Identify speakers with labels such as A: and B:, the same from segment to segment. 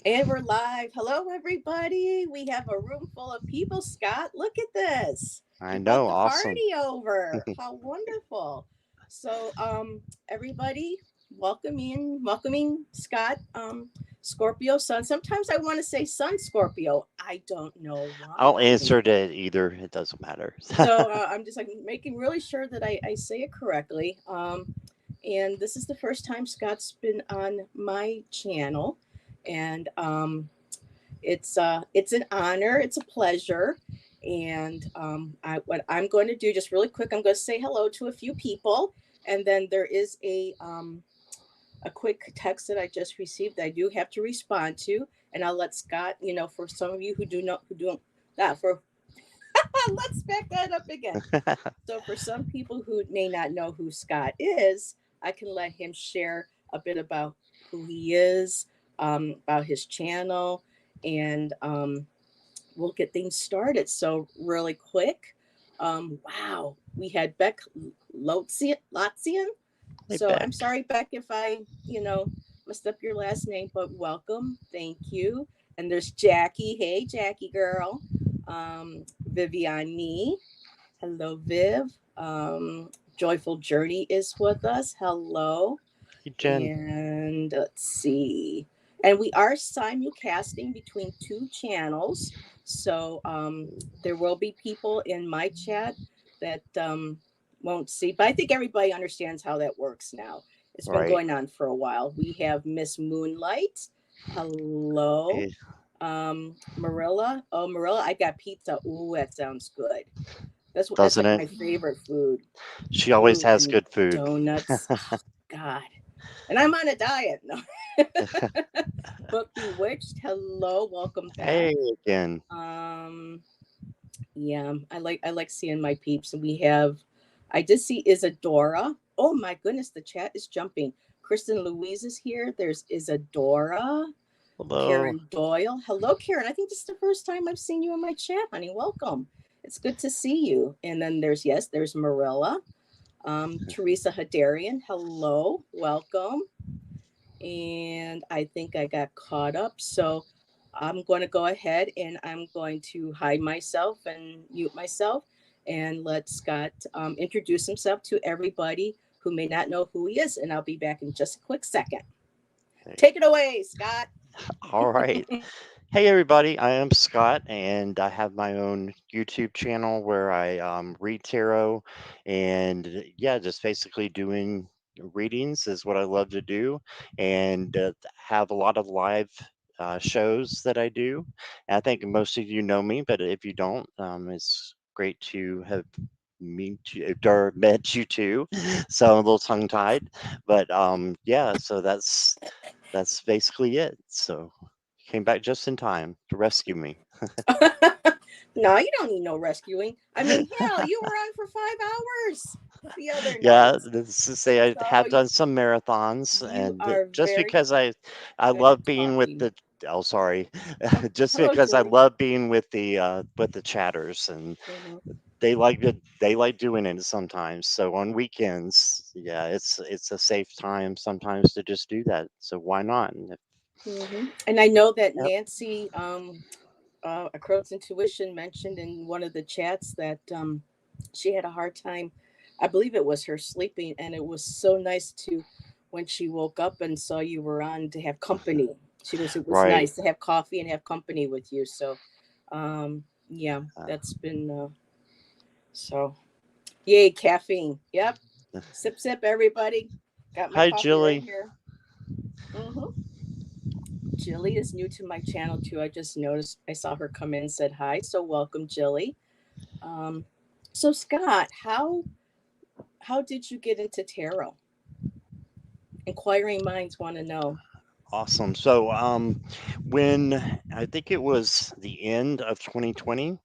A: And we're live. Hello, everybody. We have a room full of people. Scott, look at this.
B: I
A: You brought
B: know,
A: the
B: awesome.
A: party over. How wonderful. So, everybody, welcoming Scott, Scorpio Sun. Sometimes I want to say Sun Scorpio. I don't know
B: I'll
A: why.
B: answer to either. It doesn't matter.
A: So I'm just like making really sure that I say it correctly. And this is the first time Scott's been on my channel, and it's an honor, it's a pleasure, and what I'm going to do just really quick, I'm going to say hello to a few people, and then there is a quick text that I just received that I do have to respond to, and I'll let Scott, for some of you who don't that for let's back that up again. So, for some people who may not know who Scott is, I can let him share a bit about who he is, about his channel, and we'll get things started. So, really quick, wow, we had Beck Lotzian.
B: Hey,
A: So, I'm
B: Beck.
A: sorry, Beck, if I, messed up your last name, but welcome. Thank you. And there's Jackie. Hey, Jackie girl. Viviani. Hello, Viv. Joyful Journey is with us. Hello.
B: Hey, Jen.
A: And let's see. And we are simulcasting between two channels. So there will be people in my chat that won't see. But I think everybody understands how that works now. It's been
B: Right.
A: going on for a while. We have Miss Moonlight. Hello.
B: Eh,
A: Marilla. Oh, Marilla, I got pizza. Ooh, that sounds good. That's
B: Doesn't
A: like
B: it?
A: my favorite food.
B: She always
A: Ooh,
B: has
A: and
B: good food.
A: donuts. Oh, God. And I'm on a diet. No. Book Bewitched. Hello, welcome
B: Hey,
A: back.
B: again.
A: Um, yeah, I like seeing my peeps. And we have I did see Isadora. Oh my goodness, the chat is jumping. Kristen Louise is here. There's Isadora.
B: Hello.
A: Karen Doyle. Hello, Karen. I think this is the first time I've seen you in my chat, honey. Welcome. It's good to see you. And then there's Marilla. Teresa Hadarian. Hello. Welcome. And I think I got caught up. So I'm going to go ahead and I'm going to hide myself and mute myself and let Scott introduce himself to everybody who may not know who he is. And I'll be back in just a quick second.
B: Hey.
A: Take it away, Scott.
B: All right. Hey, everybody. I am Scott, and I have my own YouTube channel where I read tarot, and yeah, just basically doing readings is what I love to do, and have a lot of live shows that I do. I think most of you know me, but if you don't, it's great to have meet you or met you too. So I'm a little tongue tied, but yeah. So that's basically it. So came back just in time to rescue me.
A: No, you don't need no rescuing. I mean, hell, you were on for 5 hours the other
B: Yeah,
A: night.
B: this to say I
A: So
B: have done some marathons,
A: you
B: and
A: are
B: just
A: very
B: because I
A: good
B: love
A: at
B: being with
A: talking.
B: the oh sorry, just
A: Hello,
B: because I
A: Julie.
B: love being with the chatters, and
A: Hmm.
B: they like doing it sometimes. So on weekends, yeah, it's a safe time sometimes to just do that. So why not?
A: And I know that
B: Yep.
A: Nancy, a Crow's Intuition, mentioned in one of the chats that she had a hard time. I believe it was her sleeping, and it was so nice to, when she woke up and saw you were on, to have company. She goes, it was
B: Right.
A: nice to have coffee and have company with you. So, yeah,
B: Uh,
A: that's been so. Yay, caffeine. Yep. Sip, sip, everybody. Got my
B: Hi,
A: coffee right
B: Jilly.
A: here. Hmm. Jilly is new to my channel too. I just noticed I saw her come in, said hi. So welcome, Jilly. Um, so Scott, how did you get into tarot? Inquiring minds want to know.
B: Awesome. So, when I think it was the end of 2020,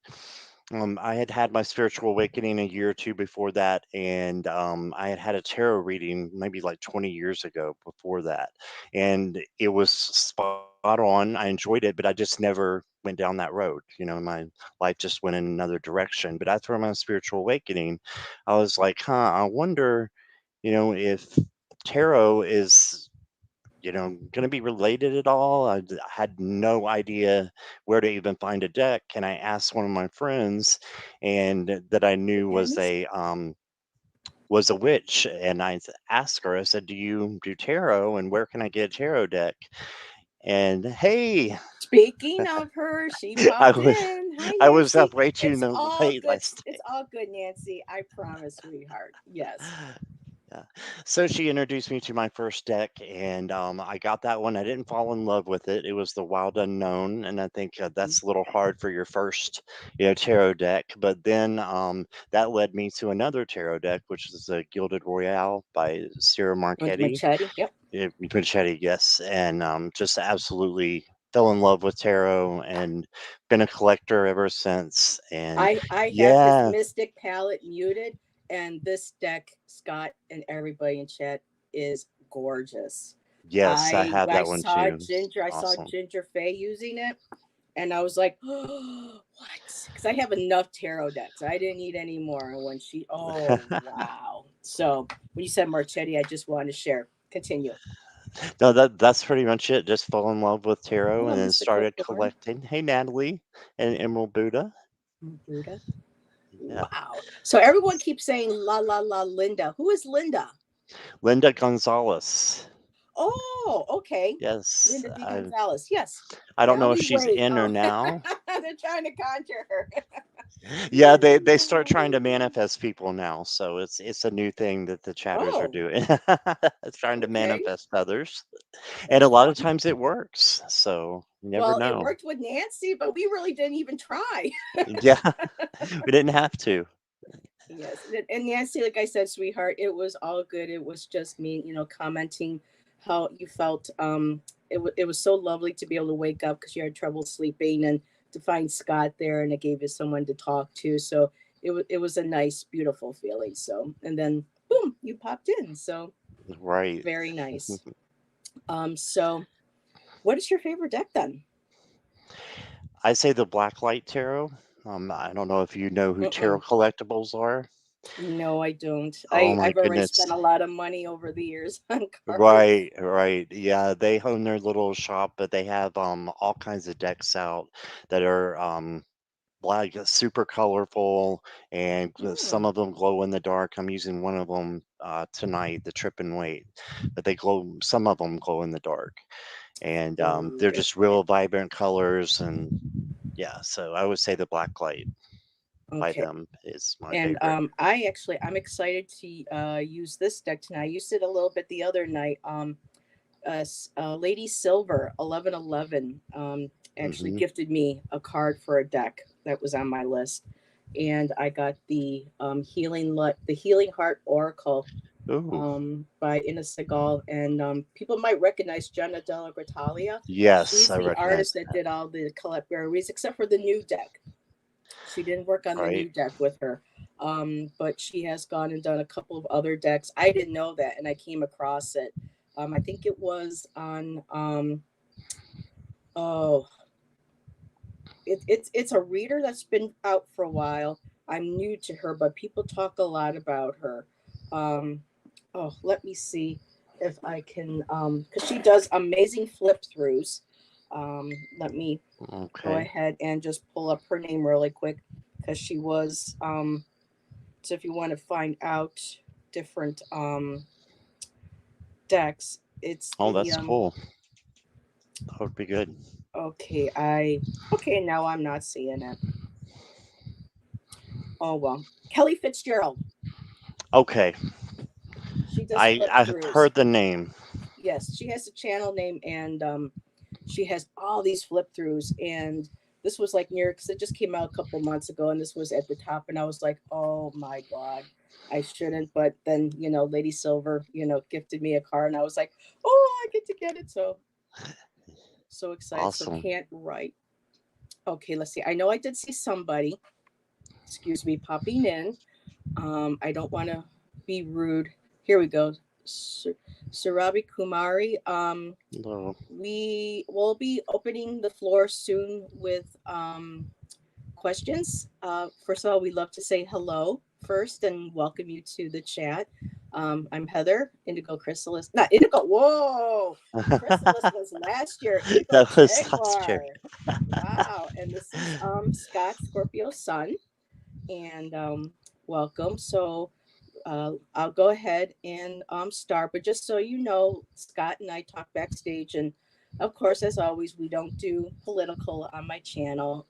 B: I had had my spiritual awakening a year or two before that, and I had had a tarot reading maybe like 20 years ago before that, and it was spot on. I enjoyed it, but I just never went down that road. My life just went in another direction. But after my spiritual awakening, I was like, huh, I wonder, if tarot is going to be related at all. Had no idea where to even find a deck. And I asked one of my friends, and that I knew was a witch, and asked her. I said, "Do you do tarot? And where can I get a tarot deck?" And hey,
A: Speaking of her, she
B: I
A: popped
B: was
A: in. Hi,
B: I was
A: Nancy.
B: up way too
A: It's all
B: late
A: good.
B: last
A: It's all good, Nancy. I promise, sweetheart. Yes.
B: Yeah. So she introduced me to my first deck, and I got that one. I didn't fall in love with it. It was the Wild Unknown, and I think that's a little hard for your first, tarot deck. But then that led me to another tarot deck, which is the Gilded Royale by Sierra
A: Went to
B: Marchetti.
A: Machete. Yep.
B: Marchetti, yes, and just absolutely fell in love with tarot and been a collector ever since. And
A: I have his
B: yeah,
A: Mystic palette muted, and this deck, Scott and everybody in chat, is gorgeous.
B: yes, I have
A: I
B: that one
A: saw
B: too.
A: Ginger. I saw
B: Awesome.
A: Ginger Faye using it, and I was like, oh, what? Because I have enough tarot decks. I didn't need any more. And when she, oh wow. So when you said Marchetti, I just wanted to share. Continue.
B: No, that's pretty much it. Just fell in love with tarot
A: Hello,
B: and then
A: Mystical
B: started
A: Thorn.
B: collecting. Hey, Natalie and Emerald Buddha.
A: Buddha.
B: Yeah,
A: Wow. So everyone keeps saying la la la Linda. Who is Linda?
B: Linda Gonzalez.
A: Oh, okay.
B: Yes,
A: Linda D. Gonzalez. Yes.
B: I don't
A: Now
B: know if
A: we
B: she's
A: wait.
B: in or
A: Oh,
B: now.
A: they're trying to conjure her.
B: Yeah,
A: Linda.
B: they start trying to manifest people now, so it's a new thing that the chatters are
A: Oh,
B: doing. It's trying to
A: okay.
B: manifest others, and a
A: That's
B: lot of
A: fun.
B: times it works. So you never
A: Well, it
B: know.
A: worked with Nancy, but we really didn't even try.
B: Yeah, we didn't have to.
A: Yes, and Nancy, like I said, sweetheart, it was all good. It was just me, commenting how you felt. It was so lovely to be able to wake up because you had trouble sleeping, and to find Scott there, and it gave you someone to talk to. So it was a nice, beautiful feeling. So, and then boom, you popped in. So
B: Right.
A: very nice. So what is your favorite deck then?
B: I say the Blacklight Tarot. I don't know if you know who Tarot
A: Mm-mm.
B: Collectibles are.
A: No, I don't.
B: Oh my
A: I've already
B: goodness.
A: spent a lot of money over the years on cards.
B: Right, right. Yeah, they own their little shop, but they have all kinds of decks out that are like super colorful, and some
A: Hmm.
B: of them glow in the dark. I'm using one of them tonight, the Trip and Wait, but they glow. Some of them glow in the dark, and they're
A: Oh,
B: just real vibrant colors. And yeah, so I would say the Blacklight by
A: okay.
B: them is my
A: And
B: favorite.
A: I'm excited to use this deck tonight. I used it a little bit the other night. Lady Silver 1111 actually
B: Hmm.
A: gifted me a card for a deck that was on my list, and I got the the Healing Heart Oracle
B: Ooh,
A: by Ina Segal, and people might recognize Jenna Della Gratalia.
B: yes,
A: She's
B: I
A: the
B: recognize
A: artist that
B: that.
A: did all the collect berries except for the new deck. She didn't work on the
B: Right.
A: new deck with her, but she has gone and done a couple of other decks. I didn't know that, and I came across it. I think it was on. Oh, it's a reader that's been out for a while. I'm new to her, but people talk a lot about her. Um, oh, let me see if I can, because she does amazing flip throughs. Let me go
B: Okay.
A: ahead and just pull up her name really quick because she was. So if you want to find out different decks, it's
B: Oh,
A: the
B: that's cool. That would be good.
A: okay. Okay, now I'm not seeing it. Oh well, Kelly Fitzgerald.
B: Okay.
A: She does flip
B: I've
A: throughs.
B: heard the name.
A: Yes, she has a channel name, and she has all these flip throughs. And this was like near because it just came out a couple months ago, and this was at the top, and I was like, oh my god, I shouldn't. But then Lady Silver, gifted me a car, and I was like, oh, I get to get it. So excited. So
B: Awesome.
A: can't write. Okay, let's see. I know I did see somebody. Excuse me, popping in. I don't want to be rude. Here we go. Surabi Kumari.
B: No.
A: We will be opening the floor soon with questions. First of all, we'd love to say hello first and welcome you to the chat. I'm Heather. Indigo Chrysalis. Not Indigo. Whoa. Chrysalis was last year. Indigo
B: That was last year.
A: Jaguar. Wow. And this is Scott Scorpio Sun. And welcome. So I'll go ahead and start. But just so you know, Scott and I talk backstage, and of course, as always, we don't do political on my channel.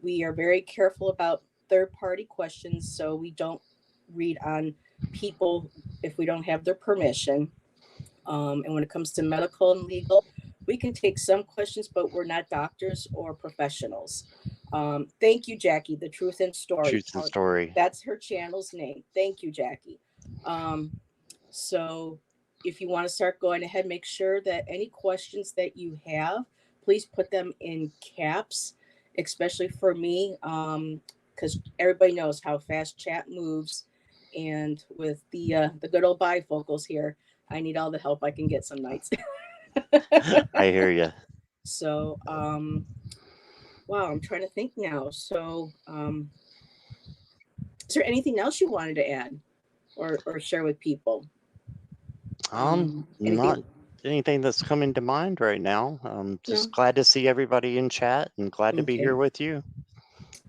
A: We are very careful about third-party questions, so we don't read on people if we don't have their permission. And when it comes to medical and legal, we can take some questions, but we're not doctors or professionals. Thank you, Jackie, The Truth and Story.
B: Truth and Story.
A: That's her channel's name. Thank you, Jackie. Um, so if you want to start going ahead, make sure that any questions that you have, please put them in caps, especially for me, because everybody knows how fast chat moves. And with the good old bifocals here, I need all the help I can get some nights.
B: I hear you.
A: So, wow, I'm trying to think now. So, is there anything else you wanted to add or share with people?
B: Not
A: Anything?
B: anything that's coming to mind right now.
A: No?
B: Just glad to see everybody in chat and glad to be
A: Okay.
B: here with you.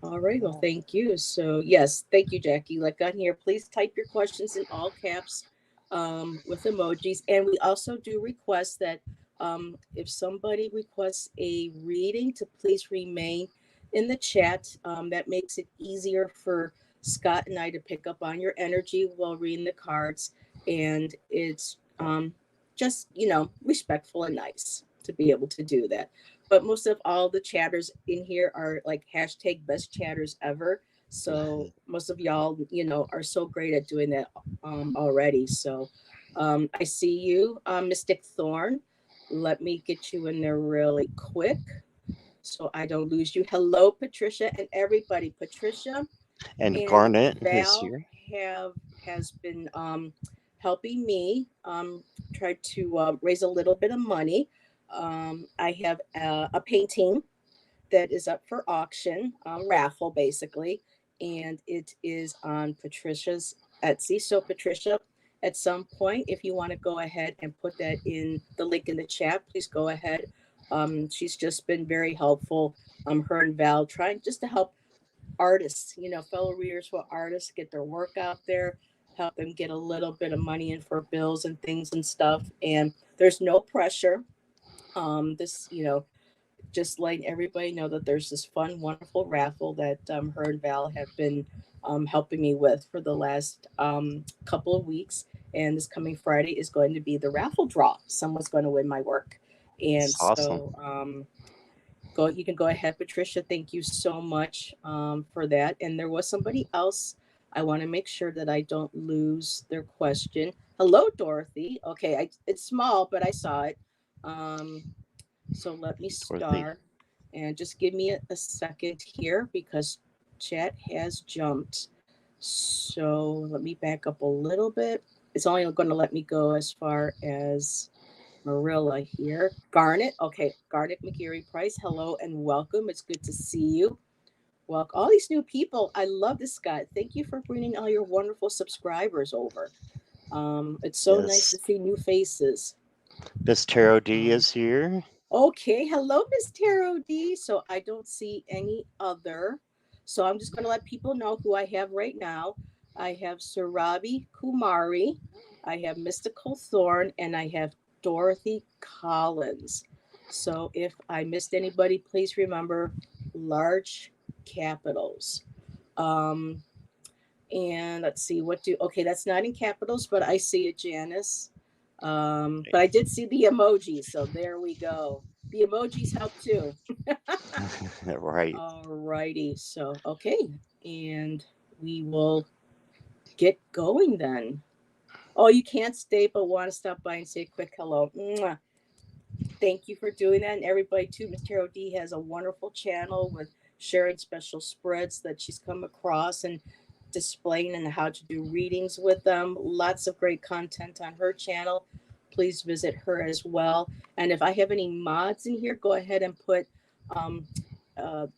A: All right. Well, thank you. So, yes, thank you, Jackie. Like on here, please type your questions in all caps with emojis. And we also do request that if somebody requests a reading, to please remain in the chat. That makes it easier for Scott and I to pick up on your energy while reading the cards. And it's just, respectful and nice to be able to do that. But most of all the chatters in here are like hashtag best chatters ever. So most of y'all, are so great at doing that already. So I see you, Mystic Thorn. Let me get you in there really quick so I don't lose you. Hello, Patricia and everybody. Patricia
B: And
A: and
B: Garnet is
A: Val
B: here.
A: have has been helping me try to raise a little bit of money. I have a painting that is up for auction, raffle basically, and it is on Patricia's Etsy. So Patricia, at some point, if you want to go ahead and put that in the link in the chat, please go ahead. She's just been very helpful. Her and Val trying just to help artists, fellow readers who are artists, get their work out there, help them get a little bit of money in for bills and things and stuff. And there's no pressure. This, just letting everybody know that there's this fun, wonderful raffle that her and Val have been helping me with for the last couple of weeks. And this coming Friday is going to be the raffle draw. Someone's going to win my work. And
B: It's awesome.
A: so you can go ahead, Patricia. Thank you so much for that. And there was somebody else. I want to make sure that I don't lose their question. Hello, Dorothy. Okay, it's small, but I saw it. Um, so let me
B: Dorothy.
A: start and just give me a second here because chat has jumped. So let me back up a little bit. It's only going to let me go as far as Marilla here. Garnet. Okay. Garnet McGeary Price. Hello and welcome. It's good to see you. Welcome. All these new people. I love this, Scott. Thank you for bringing all your wonderful subscribers over. It's so nice to
B: Yes.
A: see new faces.
B: Miss Tarot D
A: Um,
B: is here.
A: Okay, hello, Miss Tarot D. So I don't see any other. So I'm just going to let people know who I have right now. I have Surabi Kumari, I have Mystical Thorn, and I have Dorothy Collins. So if I missed anybody, please remember large capitals. Um, and let's see, okay, that's not in capitals, but I see it, Janice. But I did see the emojis, so there we go. The emojis help too.
B: Right.
A: All righty. So, okay. And we will get going then. Oh, you can't stay, but want to stop by and say a quick hello. Mwah. Thank you for doing that. And everybody, too. Miss Carol D has a wonderful channel with sharing special spreads that she's come across and displaying and how to do readings with them. Lots of great content on her channel. Please visit her as well. And if I have any mods in here, go ahead and put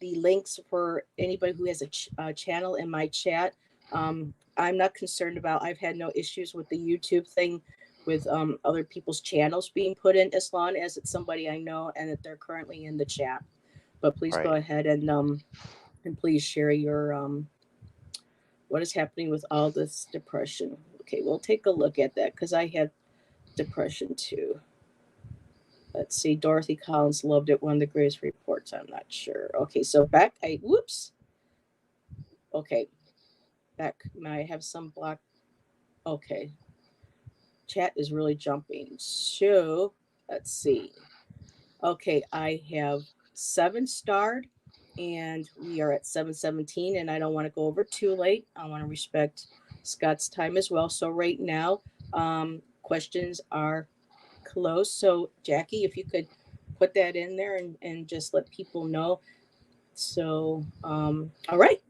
A: the links for anybody who has a channel in my chat. I'm not concerned about. I've had no issues with the YouTube thing, with other people's channels being put in, as long as it's somebody I know and that they're currently in the chat. But please go
B: Right.
A: ahead and please share your what is happening with all this depression. Okay, we'll take a look at that because I had depression too. Let's see. Dorothy Collins loved it. One of the greatest reports. I'm not sure. Okay, so back. Whoops. Okay, back. I have some block. Okay, chat is really jumping. So let's see. Okay, I have 7 starred, and we are at 7:17, and I don't want to go over too late. I want to respect Scott's time as well. So right now, questions are closed. So Jackie, if you could put that in there and just let people know. So, all right.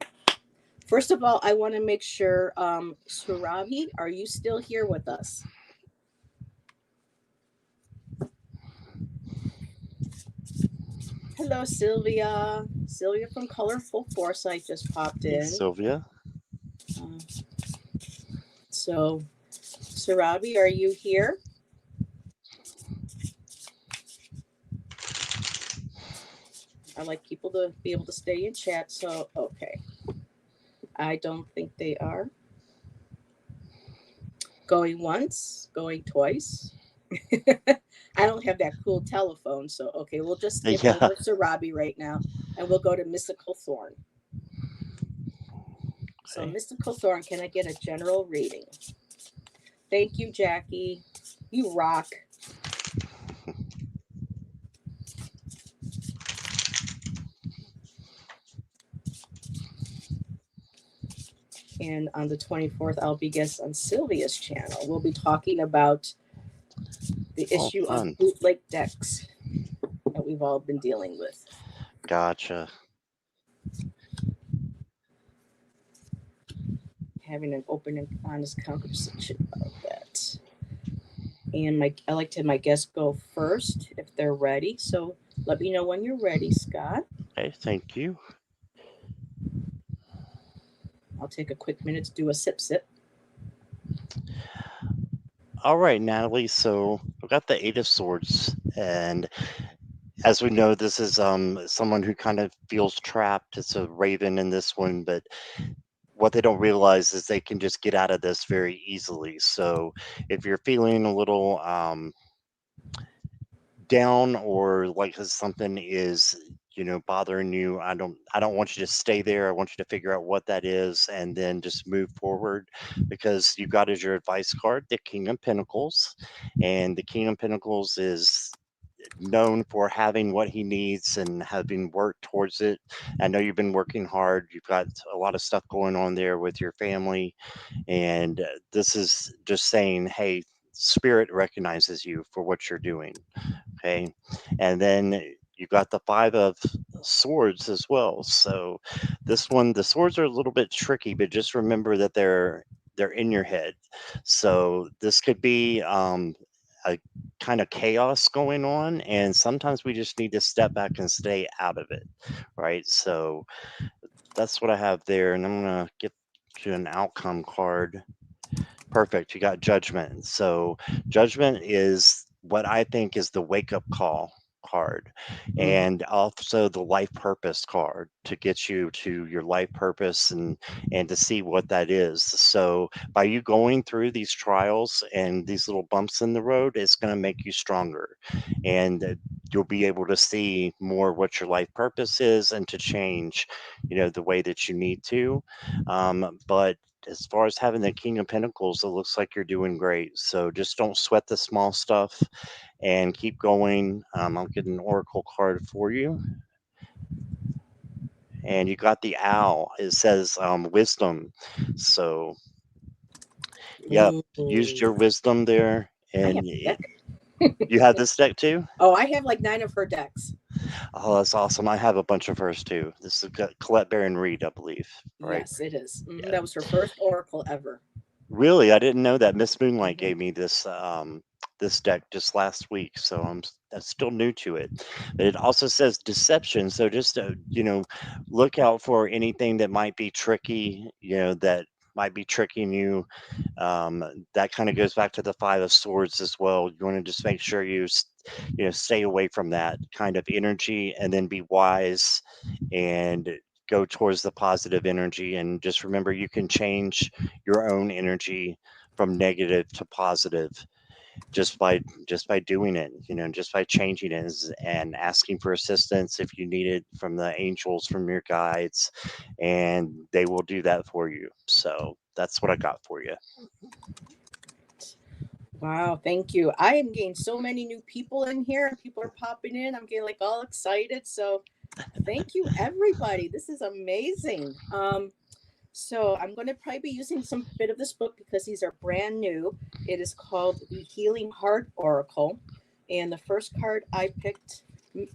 A: First of all, I want to make sure, Surabi, are you still here with us? Hello, Sylvia. Sylvia from Colorful Foresight just popped
B: Hey,
A: in.
B: Sylvia.
A: Uh, so, Surabi, are you here? I like people to be able to stay in chat. So, okay. I don't think they are. Going once, going twice. I don't have that cool telephone. So, okay, we'll just skip
B: Yeah.
A: over Surabi right now and we'll go to Mystical Thorn. So,
B: Okay.
A: Mystical Thorn, can I get a general reading? Thank you, Jackie. You rock. And on the 24th, I'll be guest on Sylvia's channel. We'll be talking about the
B: Oh,
A: issue of
B: fun.
A: bootleg decks that we've all been dealing with.
B: Gotcha.
A: Having an open and honest conversation about that. And I like to have my guests go first if they're ready. So let me know when you're ready, Scott.
B: Okay, thank you.
A: I'll take a quick minute to do a sip sip.
B: All right, Natalie. So I've got the Eight of Swords, and as we know, this is someone who kind of feels trapped. It's a raven in this one, but what they don't realize is they can just get out of this very easily. So if you're feeling a little down, or like something is, bothering you, I don't want you to stay there. I want you to figure out what that is and then just move forward, because you got as your advice card the King of Pentacles, and the King of Pentacles is known for having what he needs and having worked towards it. I know you've been working hard. You've got a lot of stuff going on there with your family, and this is just saying, hey, spirit recognizes you for what you're doing. Okay. And then you got the Five of Swords as well. So this one, the swords are a little bit tricky, but just remember that they're in your head. So this could be a kind of chaos going on, and sometimes we just need to step back and stay out of it, right? So that's what I have there, and I'm gonna get to an outcome card. Perfect. You got Judgment. So Judgment is what I think is the wake up call card,
A: Mm-hmm.
B: and also the life purpose card to get you to your life purpose and to see what that is. So by you going through these trials and these little bumps in the road, it's going to make you stronger, and you'll be able to see more what your life purpose is and to change, the way that you need to. But as far as having the King of Pentacles, it looks like you're doing great. So just don't sweat the small stuff and keep going. I'll get an oracle card for you. And you got the owl. It says wisdom. So, yep, used
A: Ooh,
B: your wisdom there.
A: I have
B: And
A: a deck.
B: you have this deck too?
A: Oh, I have like 9 of her decks.
B: Oh, that's awesome. I have a bunch of hers too. This is Colette Baron Reed, I believe, right?
A: Yes, it is.
B: Yeah.
A: That was her first oracle ever.
B: Really, I didn't know that. Miss Moonlight
A: Hmm.
B: gave me this deck just last week, so I'm still new to it. But it also says deception, so just look out for anything that might be tricky. That might be tricking you. That kind of goes back to the Five of Swords as well. You want to just make sure stay away from that kind of energy, and then be wise and go towards the positive energy. And just remember, you can change your own energy from negative to positive just by doing it, just by changing it, and asking for assistance if you need it from the angels, from your guides, and they will do that for you. So that's what I got for you.
A: Wow, thank you. I am getting so many new people in here and people are popping in. I'm getting like all excited. So thank you everybody. This is amazing. So I'm going to probably be using some bit of this book because these are brand new. It is called The Healing Heart Oracle. And the first card I picked.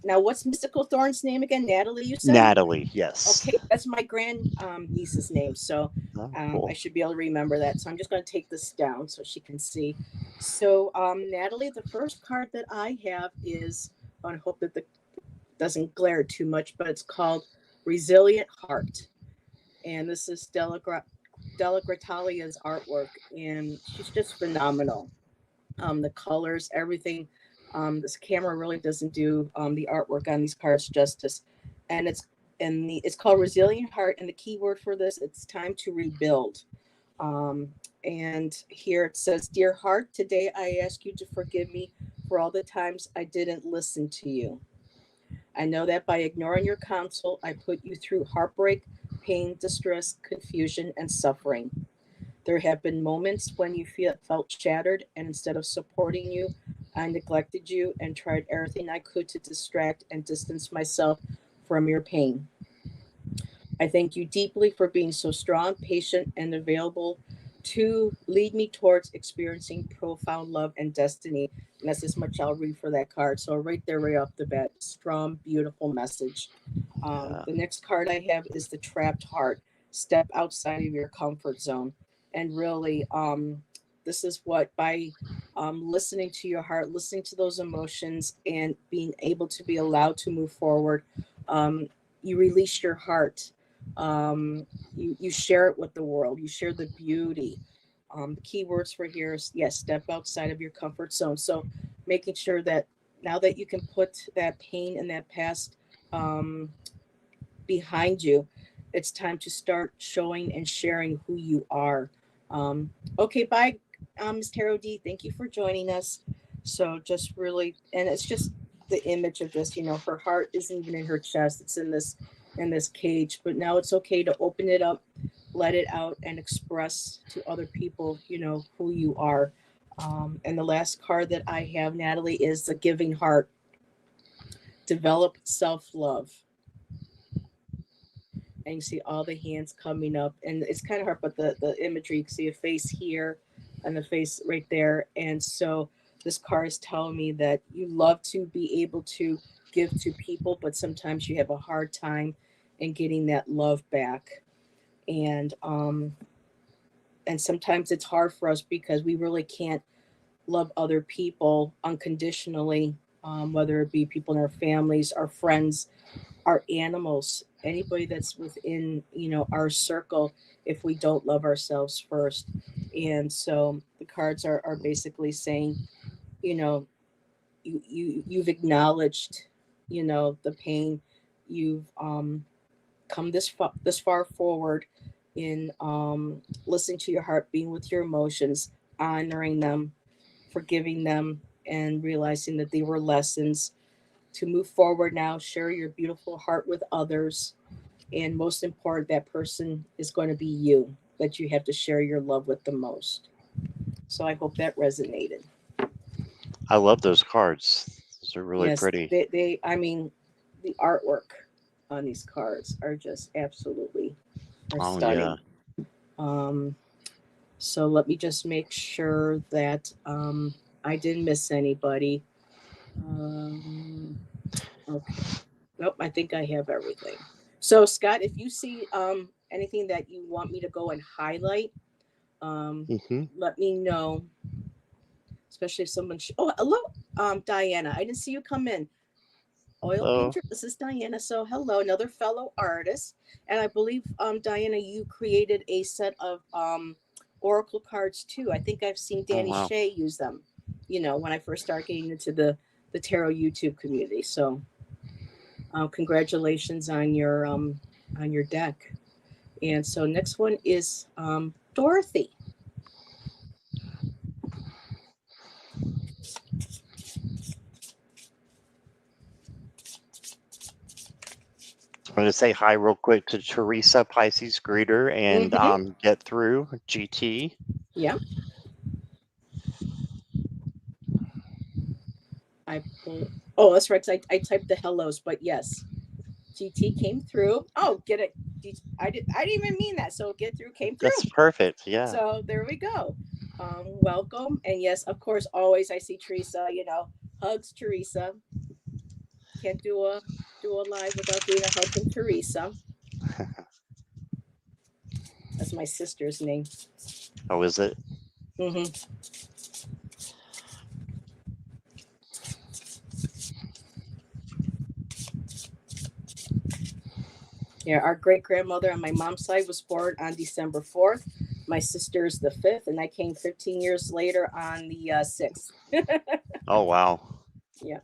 A: Now, what's Mystical Thorn's name again? Natalie, you said?
B: Natalie, yes.
A: Okay, that's my grand niece's name. So
B: Oh,
A: I
B: cool.
A: should be able to remember that. So I'm just going to take this down so she can see. So, Natalie, the first card that I have is, I hope that the doesn't glare too much, but it's called Resilient Heart. And this is Della Gratalia's artwork, and she's just phenomenal. The colors, everything. This camera really doesn't do the artwork on these cards justice, and it's called Resilient Heart. And the key word for this, it's time to rebuild. Um, and here it says, "Dear heart, today I ask you to forgive me for all the times I didn't listen to you. I know that by ignoring your counsel, I put you through heartbreak, pain, distress, confusion, and suffering. There have been moments when you felt shattered, and instead of supporting you, I neglected you and tried everything I could to distract and distance myself from your pain. I thank you deeply for being so strong, patient, and available to lead me towards experiencing profound love and destiny." And that's as much I'll read for that card. So, right there, right off the bat, strong, beautiful message.
B: Yeah,
A: The next card I have is the Trapped Heart. Step outside of your comfort zone. And really, this is what by listening to your heart, listening to those emotions, and being able to be allowed to move forward, um, you release your heart. You share it with the world. You share the beauty. The key words for here is yes, step outside of your comfort zone. So making sure that now that you can put that pain and that past um, behind you, it's time to start showing and sharing who you are. Okay, bye, Ms. Tarot D. Thank you for joining us. So just really, and it's just the image of just, her heart isn't even in her chest; it's in this cage. But now it's okay to open it up, let it out, and express to other people, who you are. And the last card that I have, Natalie, is the Giving Heart. Develop self love, and you see all the hands coming up, and it's kind of hard, but the imagery, you can see a face here and the face right there. And so this card is telling me that you love to be able to give to people, but sometimes you have a hard time in getting that love back. And um and sometimes it's hard for us because we really can't love other people unconditionally, whether it be people in our families, our friends, our animals, anybody that's within, our circle, if we don't love ourselves first. And so the cards are basically saying, you know you've acknowledged, the pain. You've come this far forward in listening to your heart, being with your emotions, honoring them, forgiving them, and realizing that they were lessons to move forward now. Share your beautiful heart with others. And most important, that person is going to be you, that you have to share your love with the most. So I hope that resonated.
B: I love those cards. Those are really
A: Yes,
B: pretty.
A: I mean, the artwork on these cards are just absolutely are
B: Oh yeah.
A: stunning. Um, so let me just make sure that I didn't miss anybody. Um, okay. Nope, I think I have everything. So Scott, if you see anything that you want me to go and highlight, um,
B: Hmm.
A: let me know. Especially if someone. Oh, hello, Diana. I didn't see you come in. Oil
B: Hello.
A: Painter. This is Diana. So, hello, another fellow artist. And I believe, Diana, you created a set of oracle cards too. I think I've seen
B: Oh
A: Danny
B: wow.
A: Shea use them, when I first started getting into the tarot YouTube community. So, congratulations on your deck. And so, next one is Dorothy.
B: I'm going to say hi real quick to Teresa Pisces Greeter and
A: Mm-hmm.
B: Get Through GT.
A: Yeah. I pull. Oh, that's right. 'Cause I typed the hellos, but yes, GT came through. Oh, get it. I didn't even mean that. So get through came
B: That's
A: through.
B: perfect. Yeah.
A: So there we go. Welcome. And yes, of course, always I see Teresa, hugs Teresa. Can't do a live without doing a hug from Teresa. That's my sister's name.
B: Oh, is it?
A: Hmm. Yeah, our great grandmother on my mom's side was born on December 4th. My sister's the 5th, and I came 15 years later on the 6th.
B: Oh wow.
A: Yeah.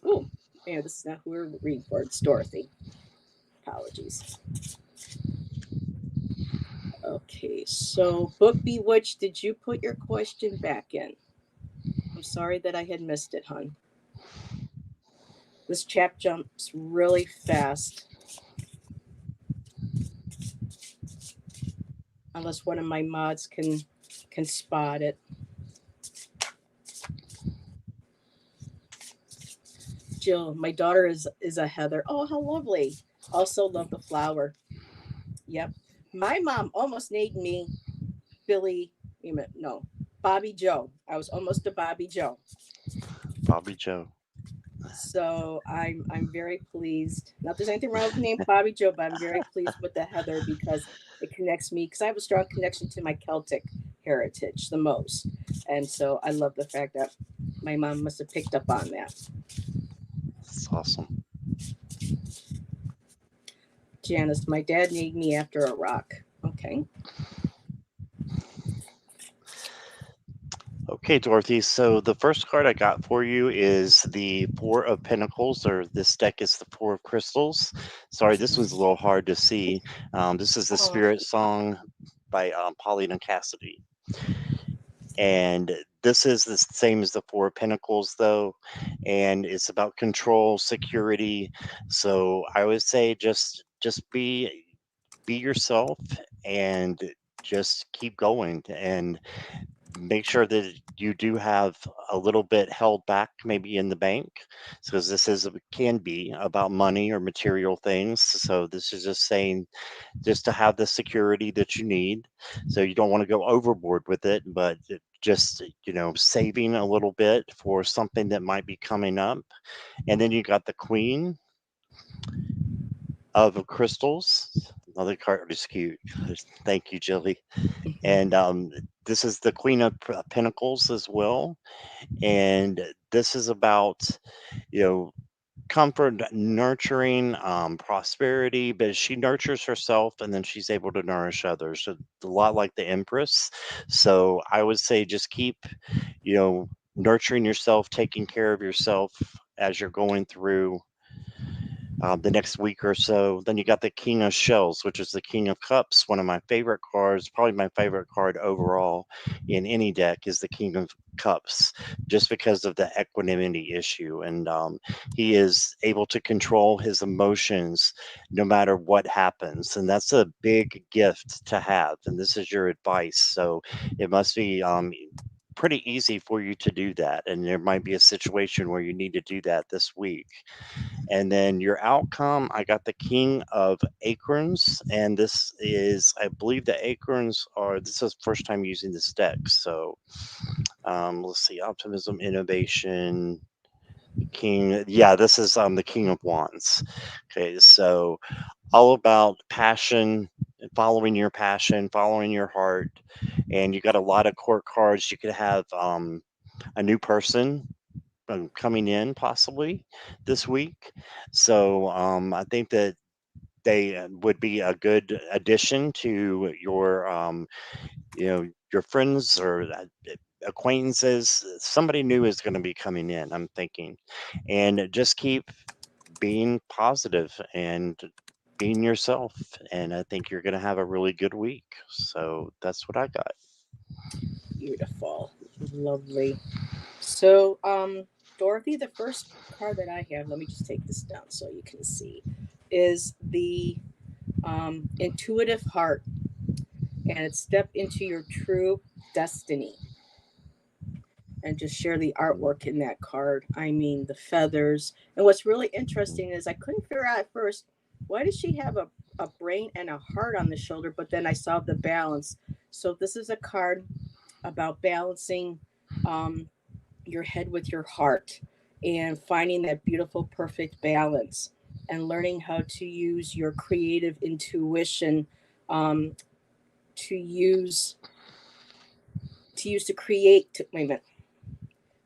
A: Ooh, yeah, this is not who we're reading for. It's Dorothy. Apologies. Okay, so Book Bewitched, did you put your question back in? I'm sorry that I had missed it, hon. This chap jumps really fast, unless one of my mods can spot it. Jill, my daughter is a Heather. Oh, how lovely. Also love the flower. Yep. My mom almost named me Billy. No, Bobby Joe. I was almost a Bobby Joe.
B: Bobby Joe.
A: So I'm very pleased. Not there's anything wrong with the name Bobby Joe, but I'm very pleased with the Heather because it connects me because I have a strong connection to my Celtic heritage the most. And so I love the fact that my mom must have picked up on that.
B: That's awesome.
A: Janice, my dad named me after a rock. Okay.
B: Okay, Dorothy. So the first card I got for you is the Four of Pentacles, or this deck is the Four of Crystals. Sorry, this one's a little hard to see. This is the
A: Oh,
B: Spirit Song by Paulina Cassidy. And this is the same as the Four of Pentacles, though, and it's about control, security. So I would say just be yourself and just keep going and make sure that you do have a little bit held back maybe in the bank because this is can be about money or material things. So this is just saying just to have the security that you need, so you don't want to go overboard with it, but just saving a little bit for something that might be coming up. And then you got the Queen of Crystals. Another card is cute. Thank you, Jilly. And this is the Queen of Pentacles as well. And this is about, you know, comfort, nurturing, prosperity, but she nurtures herself and then she's able to nourish others. So a lot like the Empress. So I would say just keep, nurturing yourself, taking care of yourself as you're going through the next week or so. Then you got the King of Shells, which is the King of Cups. One of my favorite cards, probably my favorite card overall in any deck, is the King of Cups, just because of the equanimity issue. And he is able to control his emotions no matter what happens. And that's a big gift to have. And this is your advice. So it must be. Pretty easy for you to do that, and there might be a situation where you need to do that this week. And then your outcome, I got the King of Acorns, and this is, I believe, the acorns are. This is first time using this deck, so let's see, optimism, innovation, King. Yeah, this is the King of Wands. Okay, so all about passion, following your passion, following your heart, and you got a lot of court cards. You could have a new person coming in possibly this week. So I think that they would be a good addition to your your friends or acquaintances. Somebody new is going to be coming in, I'm thinking, and just keep being positive and being yourself, and I think you're going to have a really good week. So that's what I got.
A: Beautiful. Lovely. So, Dorothy, the first card that I have, let me just take this down so you can see, is the intuitive heart, and it's step into your true destiny. And just share the artwork in that card. I mean, the feathers. And what's really interesting is I couldn't figure out at first, why does she have a brain and a heart on the shoulder? But then I saw the balance. So this is a card about balancing um, your head with your heart and finding that beautiful, perfect balance and learning how to use your creative intuition um, to use to create. Wait a minute.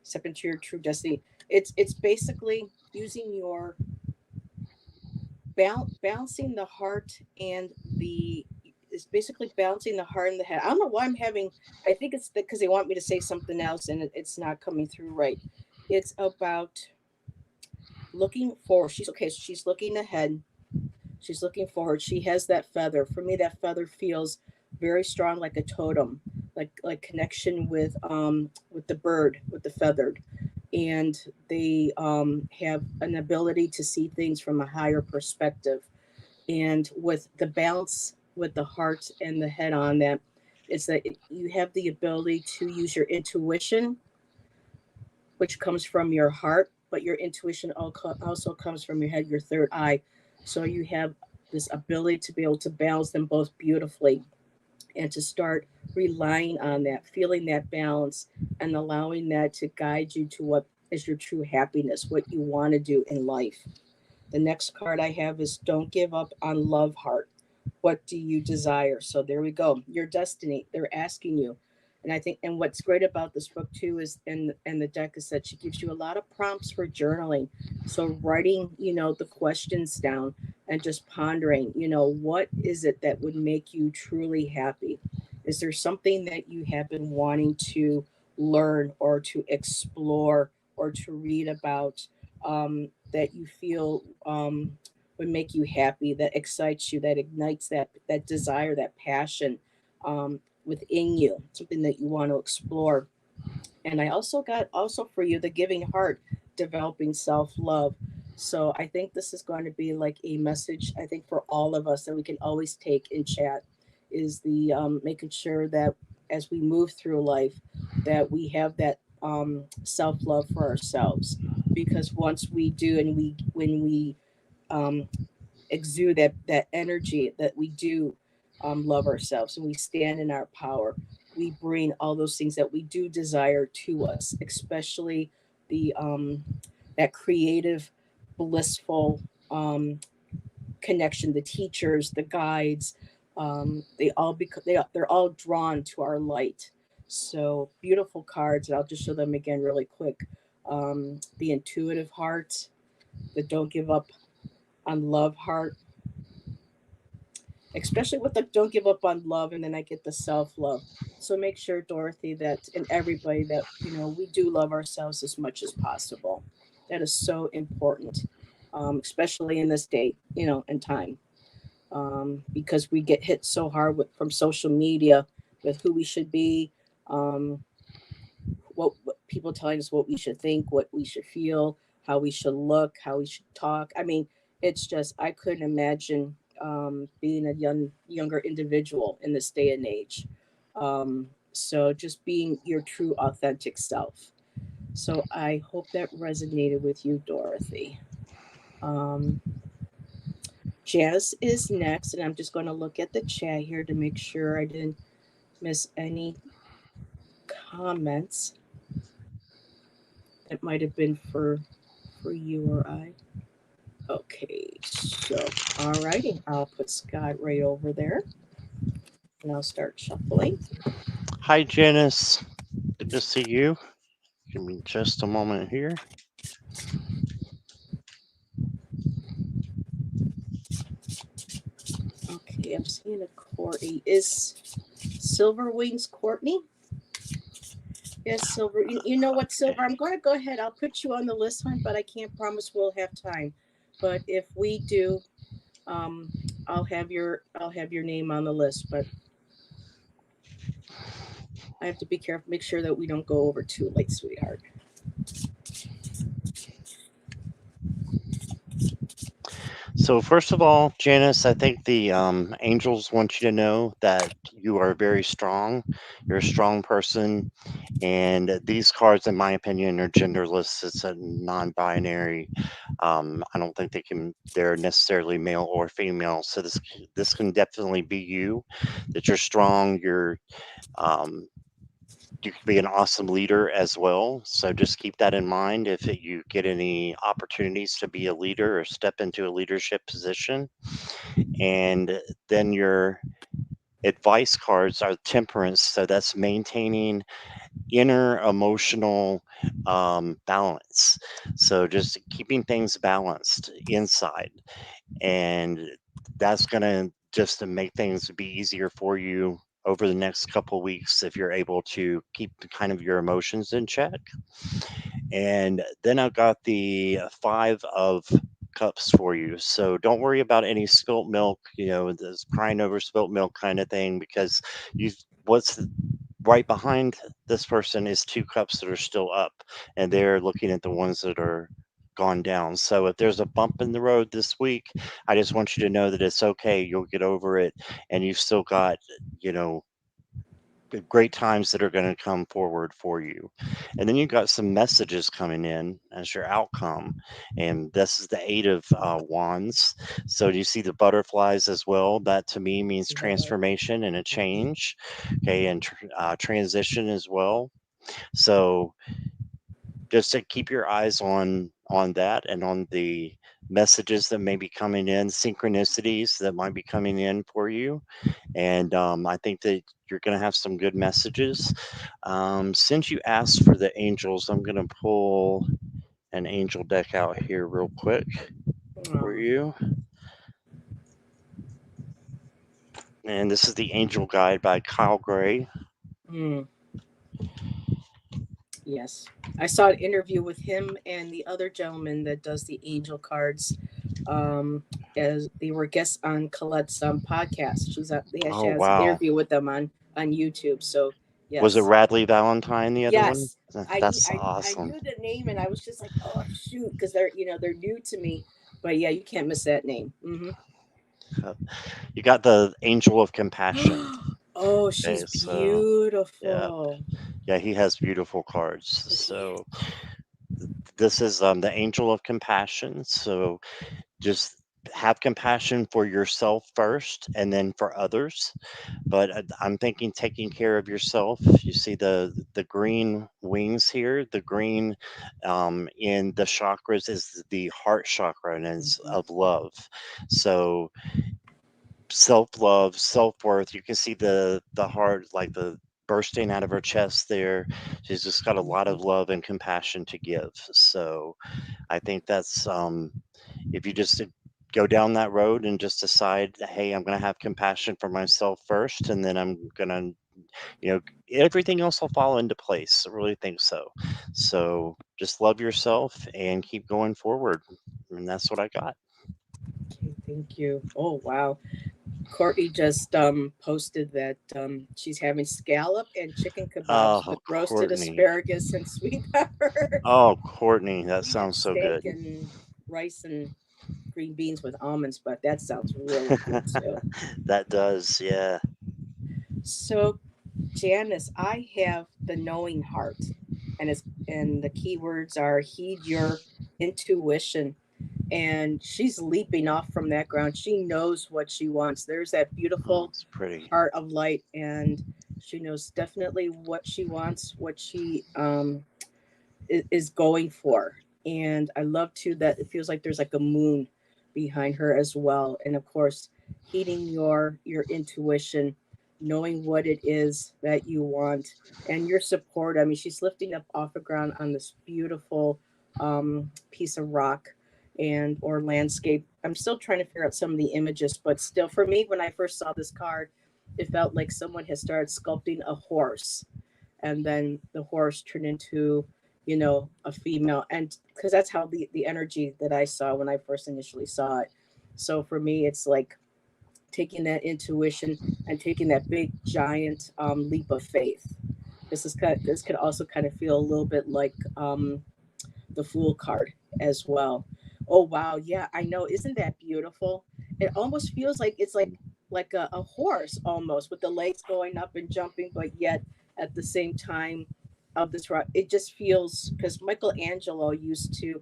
A: Step into your true destiny. It's basically using your balancing the heart and the it's basically balancing the heart and the head. I don't know why I'm having. I think it's because they want me to say something else and it's not coming through right. It's about looking forward. She's okay. So she's looking ahead. She's looking forward. She has that feather. For me, that feather feels very strong, like a totem, like connection with the bird, with the feathered, and they have an ability to see things from a higher perspective. And with the balance with the heart and the head on that, it's that you have the ability to use your intuition, which comes from your heart, but your intuition also comes from your head, your third eye. So you have this ability to be able to balance them both beautifully and to start relying on that, feeling that balance, and allowing that to guide you to what is your true happiness, what you want to do in life. The next card I have is Don't Give Up on Love Heart. What do you desire? So there we go. Your destiny. They're asking you. And I think and what's great about this book too is and the deck is that she gives you a lot of prompts for journaling. So writing, the questions down and just pondering, what is it that would make you truly happy? Is there something that you have been wanting to learn or to explore or to read about that you feel would make you happy, that excites you, that ignites that desire, that passion within you, something that you want to explore. And I also got also for you the giving heart, developing self-love. So I think this is going to be like a message I think for all of us that we can always take in chat is the making sure that as we move through life that we have that self-love for ourselves, because once we do and we when we um, exude that energy that we do love ourselves and we stand in our power, we bring all those things that we do desire to us, especially the that creative, blissful connection. The teachers, the guides, they all they're all drawn to our light. So beautiful cards, and I'll just show them again really quick. The intuitive heart, the don't give up on love heart, especially with the don't give up on love, and then I get the self-love. So make sure, Dorothy, that and everybody that we do love ourselves as much as possible. That is so important, especially in this day, and time, because we get hit so hard from social media with who we should be, um, what people telling us what we should think, what we should feel, how we should look, how we should talk. I mean, it's just I couldn't imagine being a younger individual in this day and age. So just being your true authentic self. So I hope that resonated with you, Dorothy. Um, Jazz is next, and I'm just going to look at the chat here to make sure I didn't miss any comments that might have been for you or I. Okay, so all righty, I'll put Scott right over there, and I'll start shuffling.
B: Hi, Janice. Good to see you. Give me just a moment here.
A: Okay, I'm seeing a Courtney. Is Silver Wings Courtney? Yes, Silver. You know what, Silver? I'm going to go ahead. I'll put you on the list, hon, but I can't promise we'll have time. But if we do, um, I'll have your name on the list. But I have to be careful, make sure that we don't go over too late, sweetheart.
B: So first of all, Janice, I think the angels want you to know that you are very strong. You're a strong person, and these cards, in my opinion, are genderless. It's a non-binary. I don't think they're necessarily male or female. So this can definitely be you. That you're strong. Um, you can be an awesome leader as well. So just keep that in mind if you get any opportunities to be a leader or step into a leadership position. And then your advice cards are temperance. So that's maintaining inner emotional balance. So just keeping things balanced inside. And that's going to just to make things be easier for you over the next couple weeks if you're able to keep kind of your emotions in check. And then I've got the 5 of cups for you. So don't worry about any spilt milk, this crying over spilt milk kind of thing, because you what's right behind this person is 2 cups that are still up, and they're looking at the ones that are gone down. So if there's a bump in the road this week, I just want you to know that it's okay. You'll get over it, and you've still got, you know, great times that are going to come forward for you. And then you've got some messages coming in as your outcome. And this is the 8 of Wands. So do you see the butterflies as well? That to me means
A: Yeah.
B: transformation and a
A: Mhm.
B: change. Okay. And transition as well. So just to keep your eyes on that and on the messages that may be coming in, synchronicities that might be coming in for you. And I think that you're going to have some good messages. Since you asked for the angels, I'm going to pull an angel deck out here real quick for
A: Aw.
B: you. And this is the Angel Guide by Kyle Gray.
A: Mm, yes. I saw an interview with him and the other gentleman that does the angel cards. Um, as they were guests on Colette's podcast. She
B: Oh,
A: has an
B: wow.
A: interview with them on YouTube. So
B: Was it
A: yes.
B: Radley Valentine, the other one?
A: Yes. I knew
B: That's
A: I
B: awesome.
A: knew the name and I was just like, oh shoot, because they're new to me. But yeah, you can't miss that name.
B: You got the Angel of Compassion.
A: Oh,
B: Okay,
A: she's
B: so yeah,
A: beautiful.
B: yeah, he has beautiful cards.
A: Yeah.
B: So this is the Angel of Compassion. So just have compassion for yourself first and then for others. But I'm thinking taking care of yourself. You see the green wings here. The green in the chakras is the heart chakra, and it's
A: Mhm.
B: of love. So self-love, self-worth. You can see the heart like the bursting out of her chest there. She's just got a lot
A: Mhm.
B: of love and compassion to give. So I think that's if you just go down that road and just decide, hey, I'm going to have compassion for myself first, and then I'm going to, you know, everything else will fall into place. I really think so. So just love yourself and keep going forward. And that's what I got.
A: Okay, thank you. Oh wow. Courtney just posted that she's having scallop and chicken kebabs
B: Oh,
A: with roasted
B: Courtney.
A: asparagus and sweet peppers,
B: Oh, Courtney, that
A: beef
B: sounds so
A: steak
B: good.
A: and rice and green beans with almonds, but that sounds really good too.
B: That does, yeah.
A: So Janice, I have the knowing heart, and the key words are heed your intuition. And she's leaping off from that ground. She knows what she wants. There's that
B: Oh,
A: beautiful
B: it's pretty.
A: heart of light, and she knows definitely what she wants, what she is going for. And I love too that it feels like there's like a moon behind her as well. And of course, heeding your intuition. knowing what it is that you want and your support. I mean, she's lifting up off the ground on this beautiful piece of rock and or landscape. I'm still trying to figure out some of the images, but still, for me, when I first saw this card, it felt like someone had started sculpting a horse, and then the horse turned into, a female, and because that's how the energy that I saw when I first initially saw it. So for me, it's like taking that intuition and taking that big giant leap of faith. This could also kind of feel a little bit like the Fool card as well. Oh wow, yeah, I know. Isn't that beautiful? It almost feels like it's like a horse almost with the legs going up and jumping, but yet at the same time of this rock, it just feels because Michelangelo used to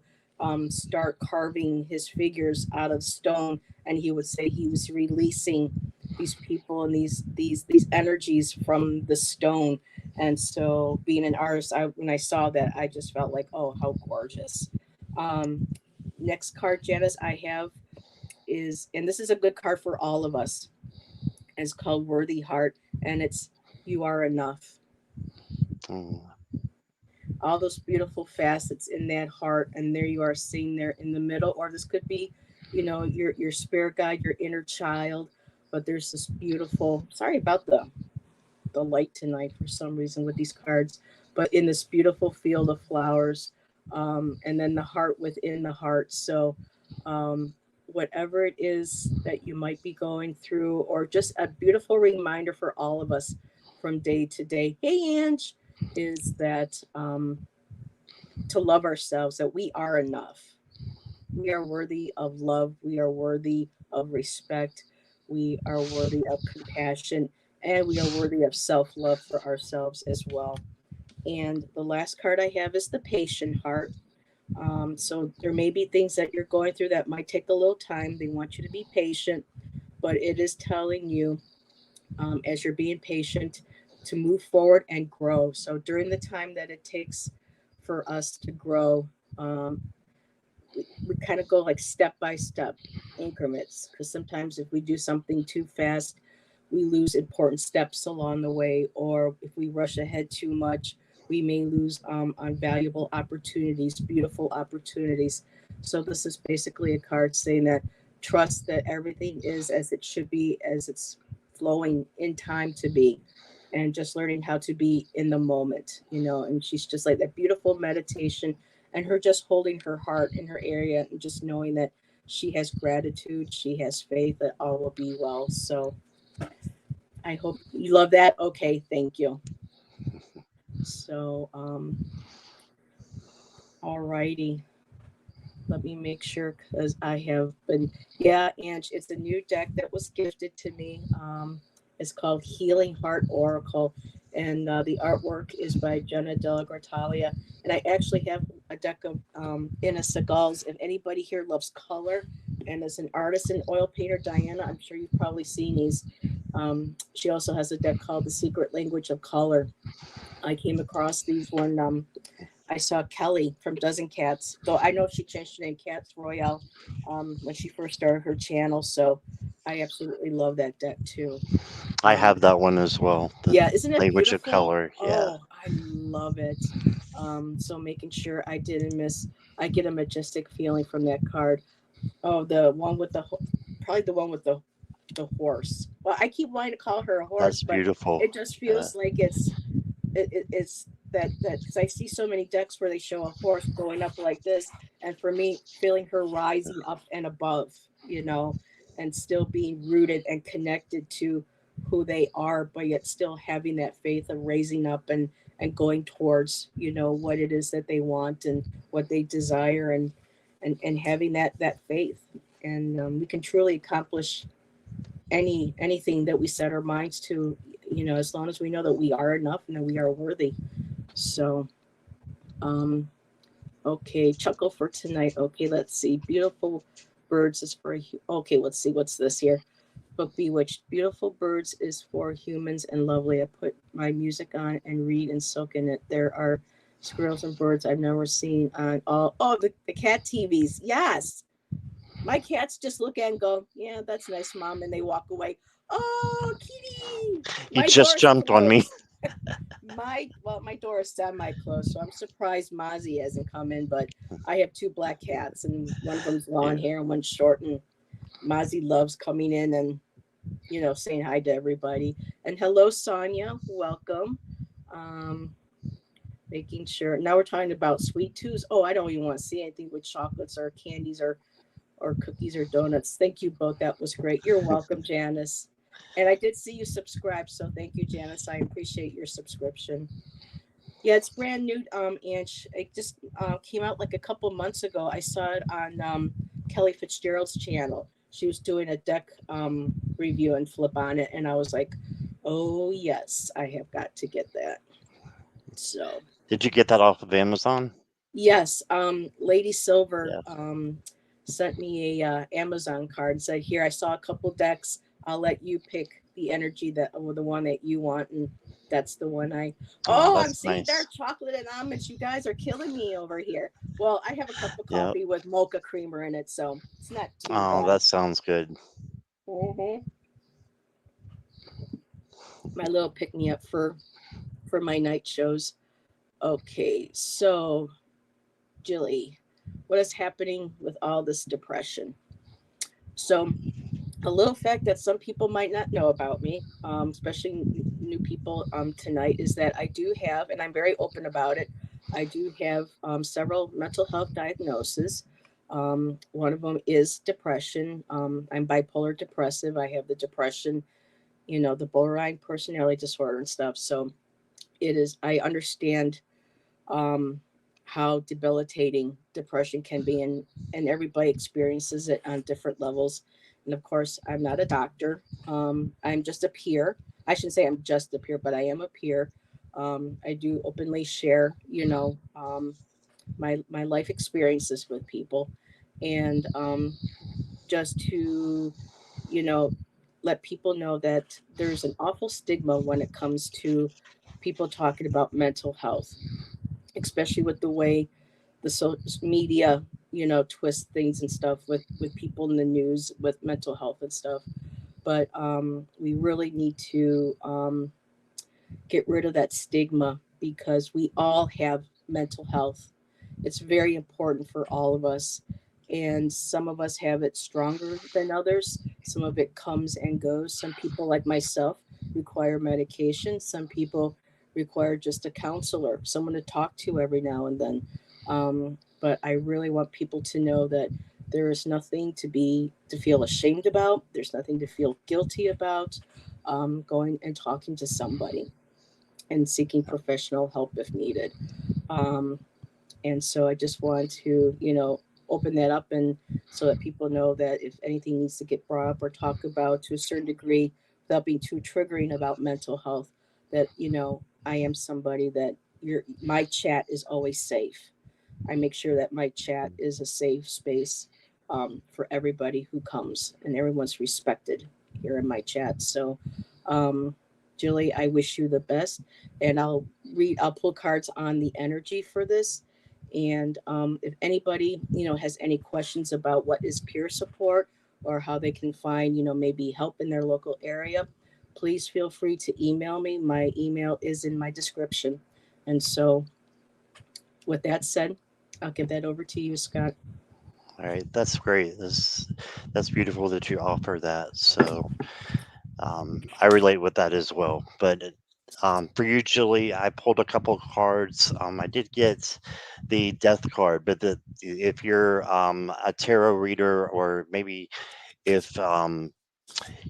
A: start carving his figures out of stone, and he would say he was releasing these people and these energies from the stone. And so, being an artist, when I saw that, I just felt like, oh, how gorgeous. Um, Next card, Janice, I have is, and this is a good card for all of us. It's called Worthy Heart, and it's you are enough.
B: Mm,
A: All those beautiful facets in that heart, and there you are sitting there in the middle. Or this could be, your spirit guide, your inner child. But there's this beautiful. Sorry about the light tonight for some reason with these cards, but in this beautiful field of flowers, and then the heart within the heart. So, um, whatever it is that you might be going through, or just a beautiful reminder for all of us from day to day. Hey, Ange, is that to love ourselves, that we are enough. We are worthy of love. We are worthy of respect. We are worthy of compassion. And we are worthy of self love for ourselves as well. And the last card I have is the patient heart. So there may be things that you're going through that might take a little time. They want you to be patient, but it is telling you, as you're being patient, to move forward and grow. So during the time that it takes for us to grow, um, we kind of go like step by step increments, because sometimes if we do something too fast, we lose important steps along the way, or if we rush ahead too much, we may lose on valuable opportunities, beautiful opportunities. So this is basically a card saying that trust that everything is as it should be, as it's flowing in time to be, and just learning how to be in the moment, and she's just like that beautiful meditation, and her just holding her heart in her area and just knowing that she has gratitude, she has faith that all will be well. So I hope you love that. Okay, thank you. So, all righty. Let me make sure because I have been, yeah, and it's a new deck that was gifted to me. It's called Healing Heart Oracle, and the artwork is by Jenna Della Gratalia. And I actually have a deck of Inna Segals. If anybody here loves color and is an artist and oil painter, Diana, I'm sure you've probably seen these. She also has a deck called The Secret Language of Color. I came across these when I saw Kelly from Dozen Cats, though I know she changed her name, Cats Royale, when she first started her channel. So I absolutely love that deck too.
B: I
A: Um,
B: have that one as well. The
A: yeah, isn't it
B: language of
A: beautiful?
B: color. Yeah,
A: Oh, I love it. So making sure I didn't miss, I get a majestic feeling from that card. Oh, the one with probably the one with the horse. Well, I keep wanting to call her a horse,
B: that's
A: but
B: beautiful.
A: it just
B: Yeah,
A: feels like it's that because I see so many decks where they show a horse going up like this, and for me, feeling her rising up and above, and still being rooted and connected to who they are, but yet still having that faith of raising up and going towards what it is that they want and what they desire, and having that faith, and we can truly accomplish anything that we set our minds to, as long as we know that we are enough and that we are worthy. So, um, okay, chuckle for tonight. Okay, let's see. Beautiful birds is for. Okay, let's see what's this here. Book Bewitched. Beautiful birds is for humans and lovely. I put my music on and read and soak in it. There are squirrels and birds I've never seen on all. Oh, the cat TVs. Yes, my cats just look at and go, "Yeah, that's nice, mom," and they walk away. Oh, kitty!
B: He
A: My
B: just
A: door's
B: jumped on me.
A: closed. My door is semi-closed, so I'm surprised Mozzie hasn't come in. But I have two black cats, and one of them's long
B: Yeah.
A: hair and one's short. And Mozzie loves coming in and saying hi to everybody. And hello, Sonia, welcome. Um, Making sure now we're talking about sweet tooths. Oh, I don't even want to see anything with chocolates or candies or cookies or donuts. Thank you both. That was great. You're welcome, Janice. And I did see you subscribe, so thank you, Janice. I appreciate your subscription. Yeah, it's brand new. And it just came out like a couple months ago. I saw it on Kelly Fitzgerald's channel. She was doing a deck review and flip on it, and I was like, "Oh yes, I have got to get that." So
B: Did you get that off of Amazon?
A: yes, Lady Silver
B: Yes.
A: sent me a Amazon card and said, "Here, I saw a couple decks. I'll let you pick the energy that or the one that you want." And that's the one I.
B: Oh,
A: Oh, I'm
B: that's
A: seeing
B: nice.
A: dark chocolate and almonds. You guys are killing me over here. Well, I have a cup of
B: Yep.
A: coffee with mocha creamer in it, so it's not too
B: Oh,
A: bad.
B: that sounds good.
A: Hmm. My little pick me up for my night shows. Okay, so Jilly, what is happening with all this depression? So a little fact that some people might not know about me, especially new people tonight, is that I do have, and I'm very open about it, I do have several mental health diagnoses. One of them is depression. I'm bipolar depressive. I have the depression, the borderline personality disorder and stuff. So it is, I understand um, how debilitating depression can be, and everybody experiences it on different levels. And of course, I'm not a doctor. I'm just a peer. I shouldn't say I'm just a peer, but I am a peer. I do openly share, my life experiences with people, and just to, you know, let people know that there's an awful stigma when it comes to people talking about mental health, especially with the way the social media twist things and stuff with people in the news with mental health and stuff. But we really need to get rid of that stigma because we all have mental health. It's very important for all of us. And some of us have it stronger than others. Some of it comes and goes. Some people, like myself, require medication. Some people require just a counselor, someone to talk to every now and then. But I really want people to know that there is nothing to feel ashamed about. There's nothing to feel guilty about. Going and talking to somebody and seeking professional help if needed. Um, and so I just want to, open that up and so that people know that if anything needs to get brought up or talked about to a certain degree without being too triggering about mental health, that, I am somebody that my chat is always safe. I make sure that my chat is a safe space for everybody who comes and everyone's respected here in my chat. So, um, Julie, I wish you the best. And I'll pull cards on the energy for this. And if anybody, has any questions about what is peer support or how they can find, maybe help in their local area, please feel free to email me. My email is in my description. And so, with that said, I'll give that over to you, Scott.
B: All right, that's great. That's beautiful that you offer that. So I relate with that as well. But for you, Julie, I pulled a couple cards. I did get the death card, but if you're a tarot reader, or maybe if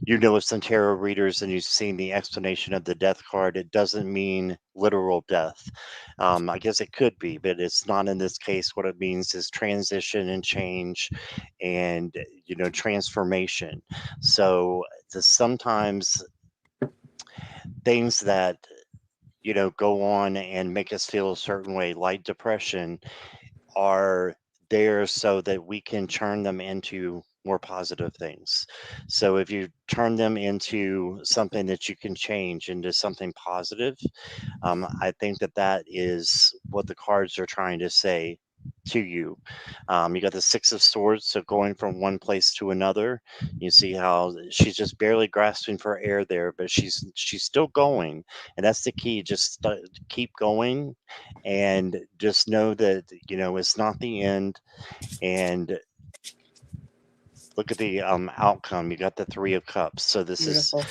B: you know of some tarot readers and you've seen the explanation of the death card, it doesn't mean literal death. I guess it could be, but it's not in this case. What it means is transition and change and, transformation. So sometimes things that, go on and make us feel a certain way, like depression, are there so that we can turn them into more positive things. So if you turn them into something that you can change into something positive, I think that that is what the cards are trying to say. to you. You got the Six of Swords, so going from one place to another. You see how she's just barely grasping for air there, but she's still going, and that's the key. Just keep going, and just know that it's not the end. And look at the outcome. You got the Three of Cups. So this is
A: Beautiful.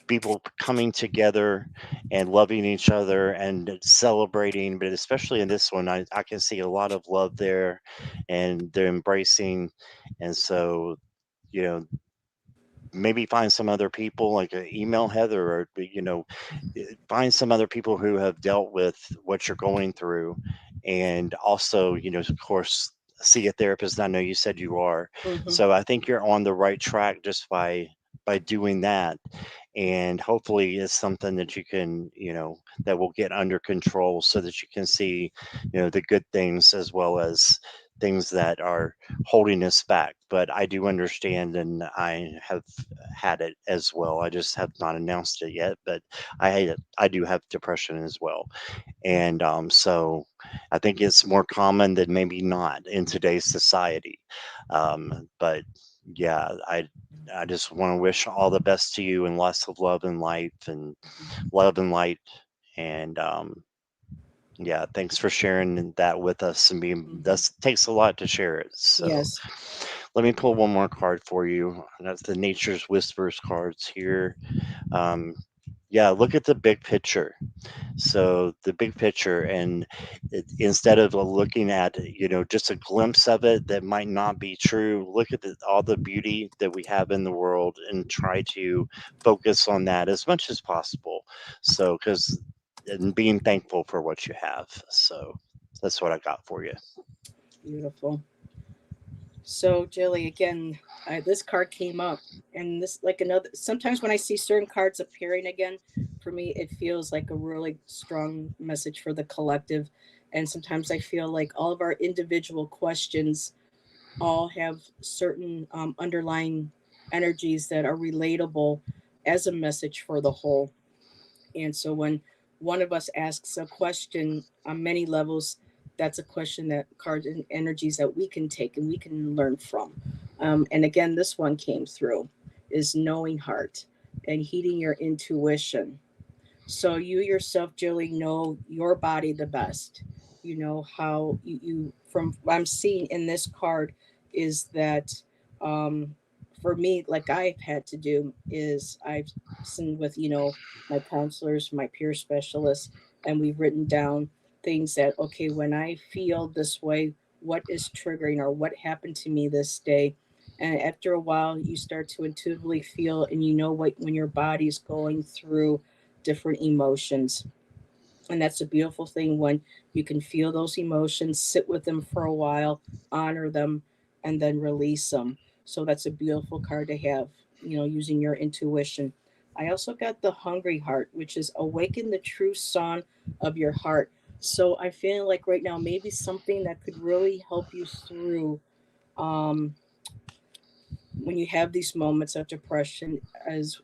B: people coming together and loving each other and celebrating. But especially in this one, I can see a lot of love there, and they're embracing. And so, you know, maybe find some other people, like email Heather, or find some other people who have dealt with what you're going through, and also, of course, see a therapist. I know you said you are,
A: Hmm.
B: so I think you're on the right track just by doing that. And hopefully it's something that you can, that will get under control, so that you can see, the good things as well as things that are holding us back. But I do understand, and I have had it as well. I just have not announced it yet, but I do have depression as well. And so I think it's more common than maybe not in today's society. But yeah, I just want to wish all the best to you, and lots of love and life, and love and light. And yeah, thanks for sharing that with us. And being
A: Hmm.
B: that takes a lot to share it. So
A: Yes.
B: let me pull one more card for you. That's the Nature's Whispers cards here. Um, yeah, look at the big picture. So the big picture, and instead of looking at just a glimpse of it that might not be true, look at all the beauty that we have in the world, and try to focus on that as much as possible. So, because and being thankful for what you have. So that's what I got for you.
A: Beautiful. So, Jilly, again, this card came up, and this, like another, sometimes when I see certain cards appearing again, for me, it feels like a really strong message for the collective. And sometimes I feel like all of our individual questions all have certain underlying energies that are relatable as a message for the whole. And so when one of us asks a question on many levels, that's a question that cards and energies that we can take and we can learn from. And again, this one came through is knowing heart and heeding your intuition. So you yourself, Julie, know your body the best. You know how you from what I'm seeing in this card is that um, for me, like I've had to do is I've seen with my counselors, my peer specialists, and we've written down things that okay, when I feel this way, what is triggering or what happened to me this day. And after a while, you start to intuitively feel, and you know what when your body's going through different emotions. And that's a beautiful thing when you can feel those emotions, sit with them for a while, honor them, and then release them. So that's a beautiful card to have, using your intuition. I also got the hungry heart, which is awaken the true song of your heart. So I feel like right now, maybe something that could really help you through um, when you have these moments of depression, as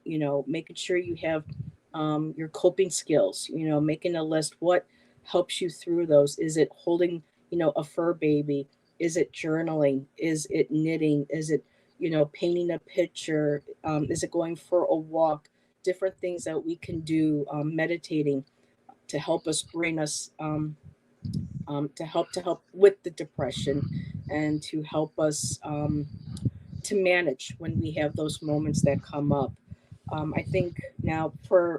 A: making sure you have your coping skills, making a list. What helps you through those? Is it holding a fur baby? Is it journaling? Is it knitting? Is it painting a picture? Is it going for a walk? Different things that we can do, meditating, to help us bring us to help with the depression, and to help us to manage when we have those moments that come up. I think now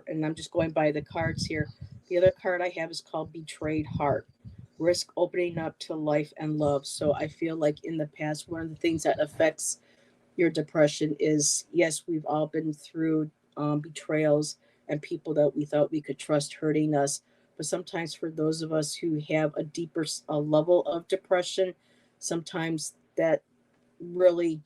A: and I'm just going by the cards here. The other card I have is called Betrayed Heart. Risk opening up to life and love. So I feel like in the past, one of the things that affects your depression is yes, we've all been through betrayals and people that we thought we could trust hurting us. But sometimes for those of us who have a deeper level of depression, sometimes that really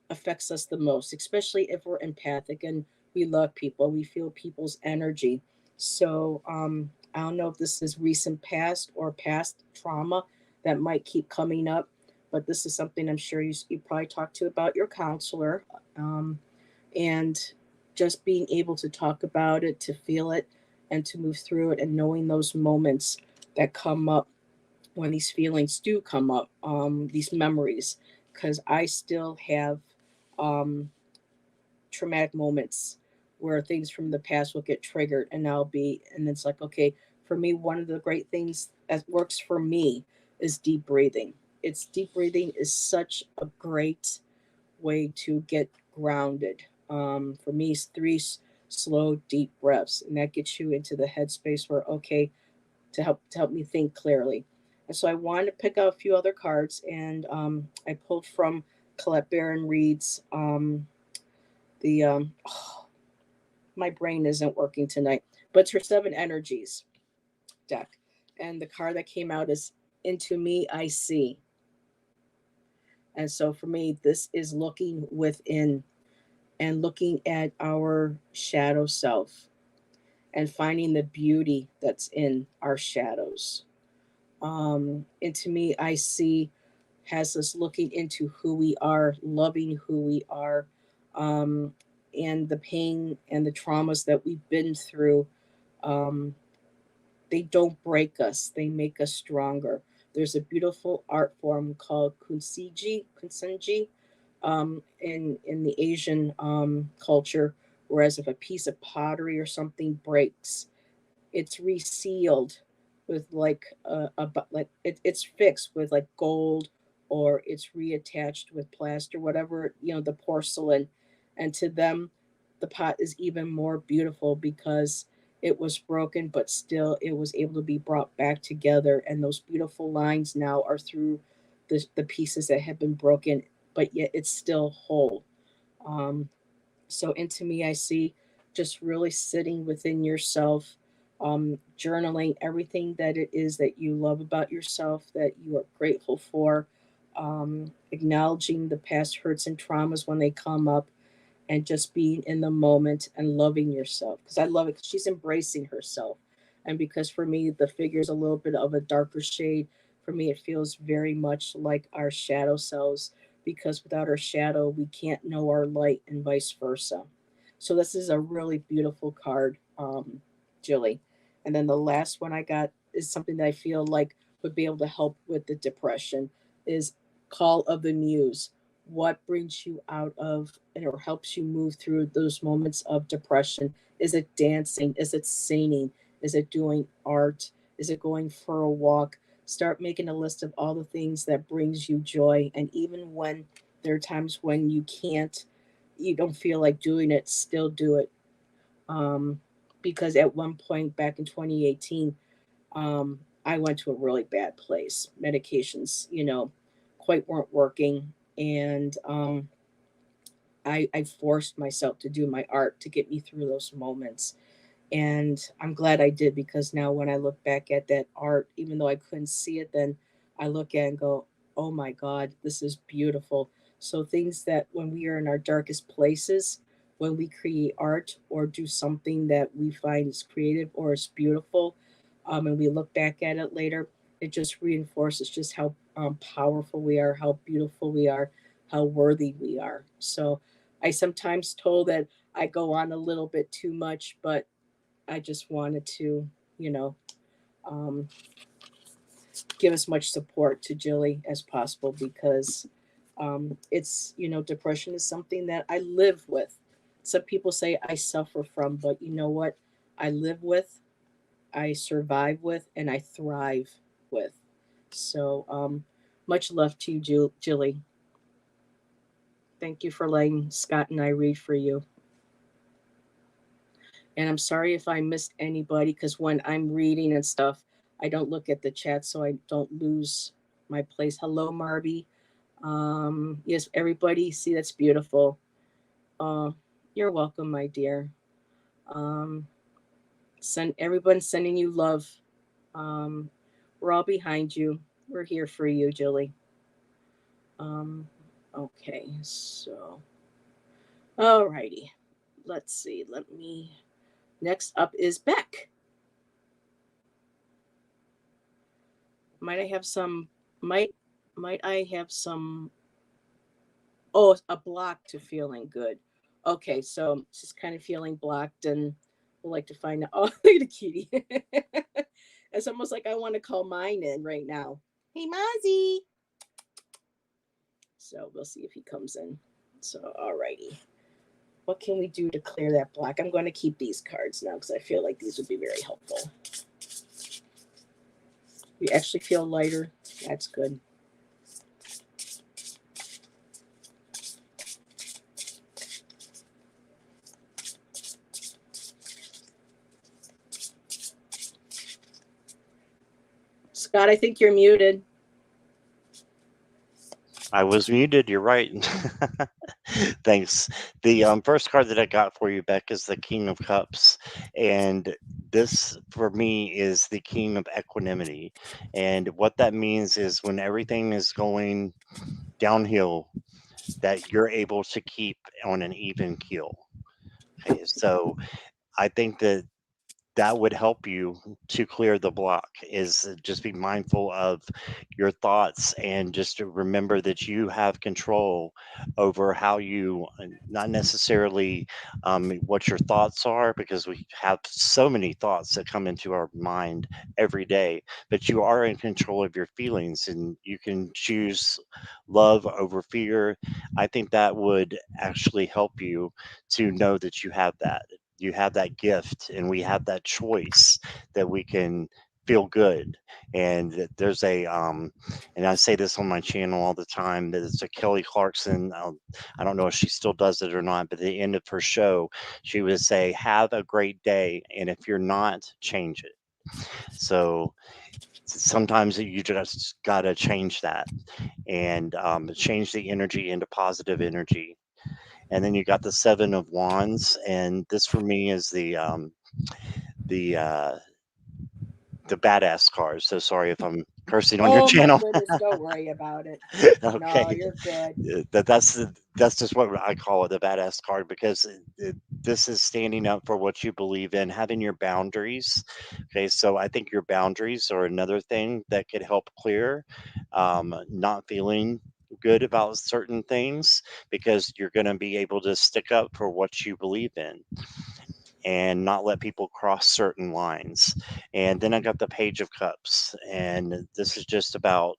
A: affects us the most, especially if we're empathic and we love people, we feel people's energy. So I don't know if this is recent past or past trauma that might keep coming up, but this is something I'm sure you probably talked to about your counselor. And just being able to talk about it, to feel it, and to move through it, and knowing those moments that come up when these feelings do come up, these memories, because I still have um, traumatic moments where things from the past will get triggered, and and it's like, okay, for me, one of the great things that works for me is deep breathing. It's deep breathing is such a great way to get grounded. For me, it's slow, deep breaths, and that gets you into the headspace where, okay, to help me think clearly. And so I wanted to pick out a few other cards, and I pulled from Colette Baron Reed's the oh, my brain isn't working tonight, but it's her Seven Energies deck, and the card that came out is Into Me I See. And so for me, this is looking within and looking at our shadow self and finding the beauty that's in our shadows. And to me, I see has us looking into who we are, loving who we are, um, and the pain and the traumas that we've been through. Um, they don't break us; they make us stronger. There's a beautiful art form called kunsenji, in the Asian culture. Whereas if a piece of pottery or something breaks, it's resealed with like it's fixed with like gold, or it's reattached with plaster, whatever, the porcelain. And to them, the pot is even more beautiful because it was broken, but still it was able to be brought back together, and those beautiful lines now are through the pieces that have been broken, but yet it's still whole. um, so into me, I see just really sitting within yourself, journaling everything that it is that you love about yourself, that you are grateful for, acknowledging the past hurts and traumas when they come up, and just being in the moment and loving yourself. Because I love it, 'cause she's embracing herself. And because for me, the figure is a little bit of a darker shade. For me, it feels very much like our shadow selves, because without our shadow, we can't know our light, and vice versa. So this is a really beautiful card, Jilly. And then the last one I got is something that I feel like would be able to help with the depression, is Call of the Muse. What brings you out of or helps you move through those moments of depression? Is it dancing? Is it singing? Is it doing art? Is it going for a walk? Start making a list of all the things that brings you joy. And even when there are times when you don't feel like doing it, still do it. Um, because at one point back in 2018, um, I went to a really bad place. Medications, quite weren't working. And I forced myself to do my art to get me through those moments. And I'm glad I did, because now when I look back at that art, even though I couldn't see it then, I look at it and go, oh my God, this is beautiful. So things that when we are in our darkest places, when we create art or do something that we find is creative or is beautiful, and we look back at it later, it just reinforces just how powerful we are, how beautiful we are, how worthy we are. So I sometimes told that I go on a little bit too much, but I just wanted to, you know, um, give as much support to Jilly as possible, because depression is something that I live with. Some people say I suffer from, but you know what? I live with, I survive with, and I thrive with. So, much love to you, Jilly. Thank you for letting Scott and I read for you. And I'm sorry if I missed anybody, because when I'm reading and stuff, I don't look at the chat so I don't lose my place. Hello, Marby. Yes, everybody. See, that's beautiful. Uh, you're welcome, my dear. Um, send everyone sending you love. Um, we're all behind you. We're here for you, Jilly. Um, okay, so alrighty. Let's see. Let me. Next up is Beck. Might I have some? Might might I have some? Oh, a block to feeling good. Okay, so just kind of feeling blocked, and we'll like to find out. Oh, look at the kitty. It's almost like I want to call mine in right now. Hey, Mozzie. So we'll see if he comes in. So, alrighty. What can we do to clear that block? I'm going to keep these cards now because I feel like these would be very helpful. You actually feel lighter. That's good. Scott, I think you're muted.
B: I was muted. You're right. Thanks. The first card that I got for you, Beck, is the King of Cups, and this for me is the King of Equanimity. And what that means is when everything is going downhill, that you're able to keep on an even keel. Okay, so I think that that would help you to clear the block is just be mindful of your thoughts and just to remember that you have control over how you not necessarily what your thoughts are because we have so many thoughts that come into our mind every day, but you are in control of your feelings and you can choose love over fear. I think that would actually help you to know that you have that gift and we have that choice that we can feel good. And there's a and I say this on my channel all the time, that it's a Kelly Clarkson, I don't know if she still does it or not, but at the end of her show she would say, have a great day, and if you're not, change it. So sometimes you just got to change that and change the energy into positive energy. And then you got the Seven of Wands, and this for me is the uh, the badass card. So sorry if I'm cursing on your
A: Oh my
B: channel.
A: goodness, don't worry about it. No,
B: Okay,
A: you're good.
B: that's just what I call it, the badass card, because this is standing up for what you believe in, having your boundaries. Okay, so I think your boundaries are another thing that could help clear not feeling good about certain things because you're going to be able to stick up for what you believe in and not let people cross certain lines. And then I got the Page of Cups, and this is just about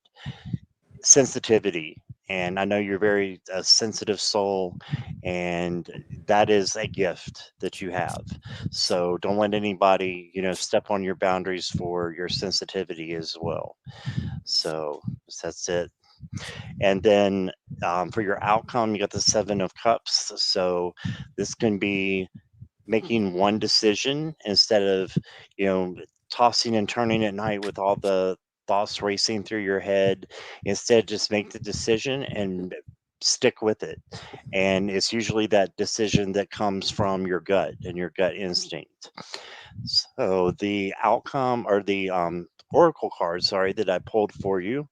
B: sensitivity. And I know you're very a sensitive soul, and that is a gift that you have. So don't let anybody, step on your boundaries for your sensitivity as well. So that's it. And then for your outcome, you got the Seven of Cups. So this can be making one decision instead of you know tossing and turning at night with all the thoughts racing through your head. Instead, just make the decision and stick with it, and it's usually that decision that comes from your gut and your gut instinct. So the outcome, or the oracle card, sorry, that I pulled for you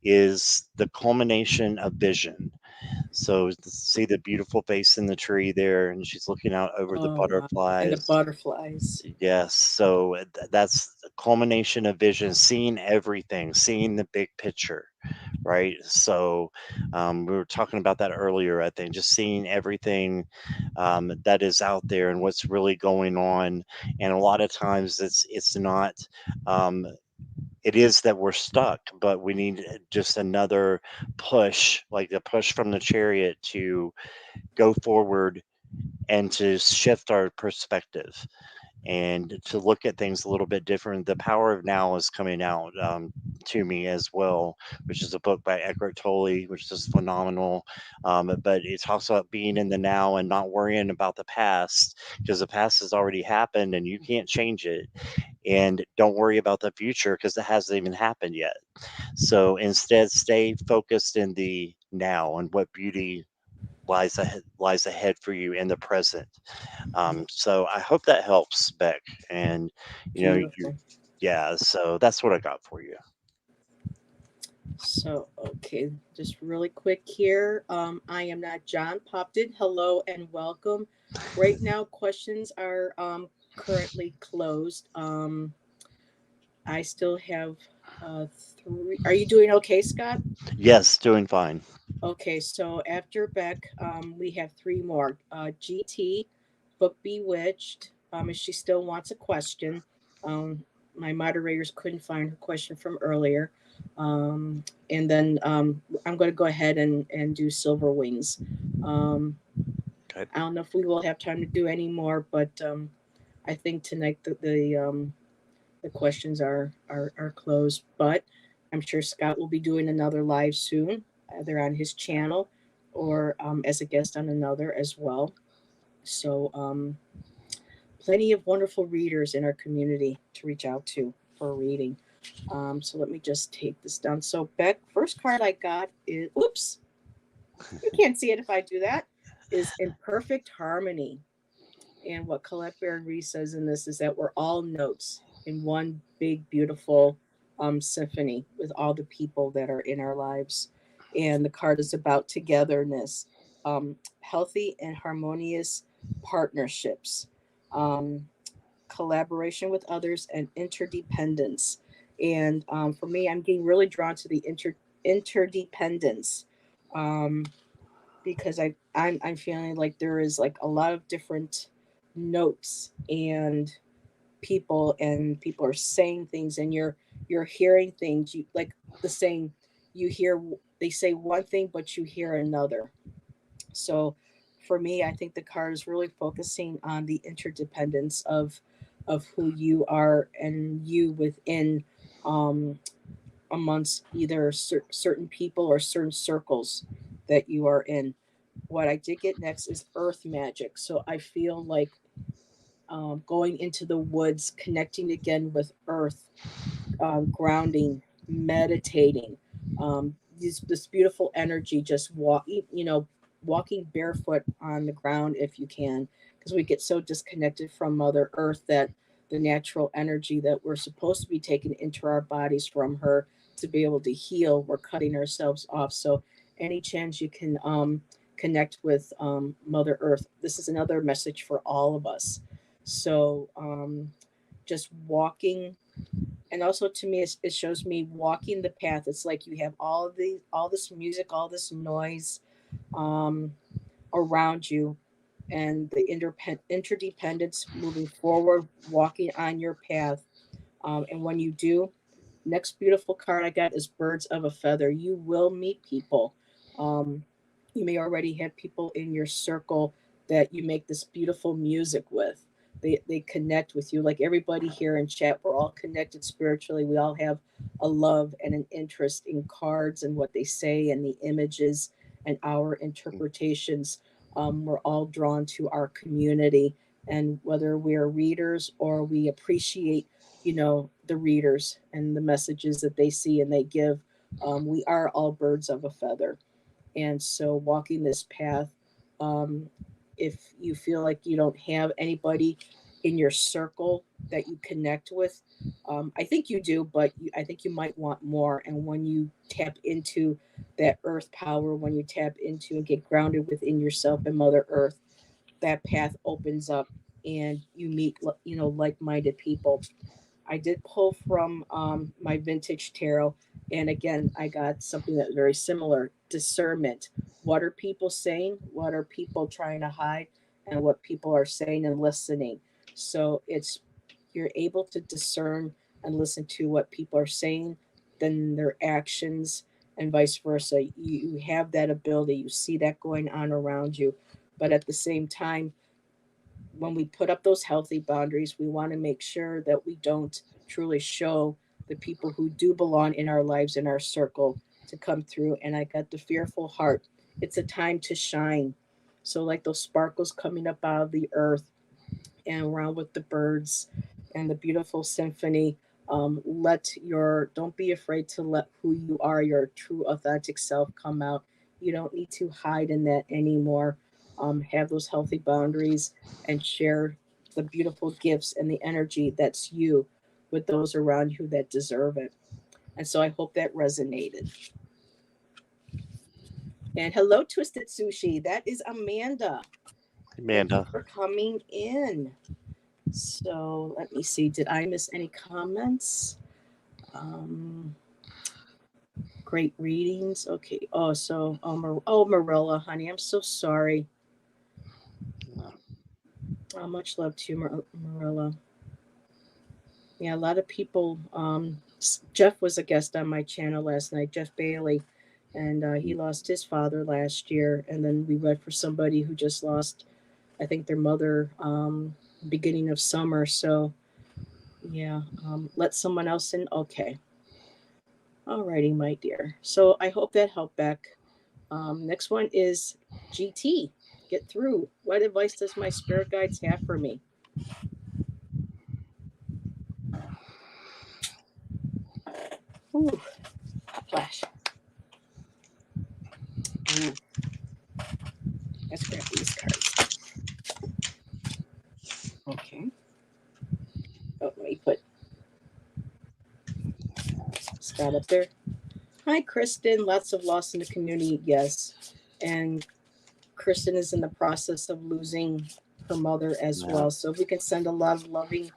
B: is the culmination of vision. So see the beautiful face in the tree there, and she's looking out over the
A: Oh wow. And the
B: butterflies.
A: butterflies.
B: Yes, so that's the culmination of vision, seeing everything, seeing the big picture, right? So we were talking about that earlier, I think, just seeing everything that is out there and what's really going on. And a lot of times it's not. Um, it is that we're stuck, but we need just another push, like the push from the chariot to go forward and to shift our perspective and to look at things a little bit different. The Power of Now is coming out to me as well, which is a book by Eckhart Tolle, which is phenomenal. But it talks about being in the now and not worrying about the past because the past has already happened and you can't change it. And don't worry about the future because it hasn't even happened yet. So instead, stay focused in the now and what beauty lies ahead for you in the present. So I hope that helps, Beck. And you,
A: Beautiful.
B: yeah. So that's what I got for you.
A: So, okay, just really quick here. I am not John popped in. Hello and welcome. Right now, questions are currently closed. I still have three. Are you doing okay, Scott?
B: Yes, doing fine.
A: Okay, so after Beck, we have three more. GT, Book Bewitched, if she still wants a question. Um, my moderators couldn't find her question from earlier. And then I'm going to go ahead and do Silver Wings. Um,
B: Good.
A: I don't know if we will have time to do any more, but I think tonight the questions are closed. But I'm sure Scott will be doing another live soon, either on his channel or as a guest on another as well. So plenty of wonderful readers in our community to reach out to for reading. So let me just take this down. So Beck, first card I got is, oops, you can't see it if I do that, is In Perfect Harmony. And what Colette Baron says in this is that we're all notes in one big, beautiful symphony with all the people that are in our lives. And the card is about togetherness, healthy and harmonious partnerships, um, collaboration with others, and interdependence. And for me, I'm getting really drawn to the interdependence. Um, because I'm feeling like there is like a lot of different notes and people are saying things and you're hearing things you like the saying you hear they say one thing but you hear another. So for me, I think the card is really focusing on the interdependence of who you are and you within um amongst either certain people or certain circles that you are in. What I did get next is earth magic. So I feel like going into the woods, connecting again with earth, grounding, meditating, this beautiful energy, just walking barefoot on the ground if you can, because we get so disconnected from Mother Earth that the natural energy that we're supposed to be taking into our bodies from her to be able to heal, we're cutting ourselves off. So any chance you can connect with Mother Earth, this is another message for all of us. So just walking, and also to me it shows me walking the path. It's like you have all this music, all this noise um, around you, and the interdependence moving forward, walking on your path. And when you do, next beautiful card I got is Birds of a Feather. You will meet people. Um, you may already have people in your circle that you make this beautiful music with. They connect with you. Like everybody here in chat, we're all connected spiritually. We all have a love and an interest in cards and what they say and the images and our interpretations. We're all drawn to our community. And whether we're readers or we appreciate the readers and the messages that they see and they give, we are all birds of a feather. And so walking this path, um, if you feel like you don't have anybody in your circle that you connect with, I think you do, but I think you might want more. And when you tap into that earth power, when you tap into and get grounded within yourself and Mother Earth, that path opens up and you meet like-minded people. I did pull from my vintage tarot, and again, I got something that's very similar: discernment. What are people saying? What are people trying to hide? And what people are saying and listening. So it's you're able to discern and listen to what people are saying, then their actions, and vice versa. You have that ability. You see that going on around you, but at the same time, when we put up those healthy boundaries, we want to make sure that we don't truly show the people who do belong in our lives, in our circle, to come through. And I got the fearful heart. It's a time to shine. So, like those sparkles coming up out of the earth and around with the birds and the beautiful symphony. Don't be afraid to let who you are, your true authentic self, come out. You don't need to hide in that anymore. Have those healthy boundaries and share the beautiful gifts and the energy that's you with those around you that deserve it. And so I hope that resonated. And hello, Twisted Sushi. That is Amanda. Thank you
B: Amanda.
A: for coming in. So let me see. Did I miss any comments? Um, Great readings. Okay. Oh, so Marilla, honey, I'm so sorry. Much love to you, Marilla. Yeah, a lot of people. Jeff was a guest on my channel last night, Jeff Bailey, and he
B: Mm.
A: lost his father last year. And then we read for somebody who just lost, I think, their mother beginning of summer. So, yeah, let someone else in. Okay. Alrighty, my dear. So I hope that helped Beck. Next one is GT. Get through. What advice does my spirit guides have for me? Ooh, flash. Ooh, let's grab these cards. Okay. Oh, let me put Scott up there. Hi, Kristen. Lots of loss in the community. Yes. And Kristen is in the process of losing her mother as
B: Yeah.
A: well. So if we can send a lot of loving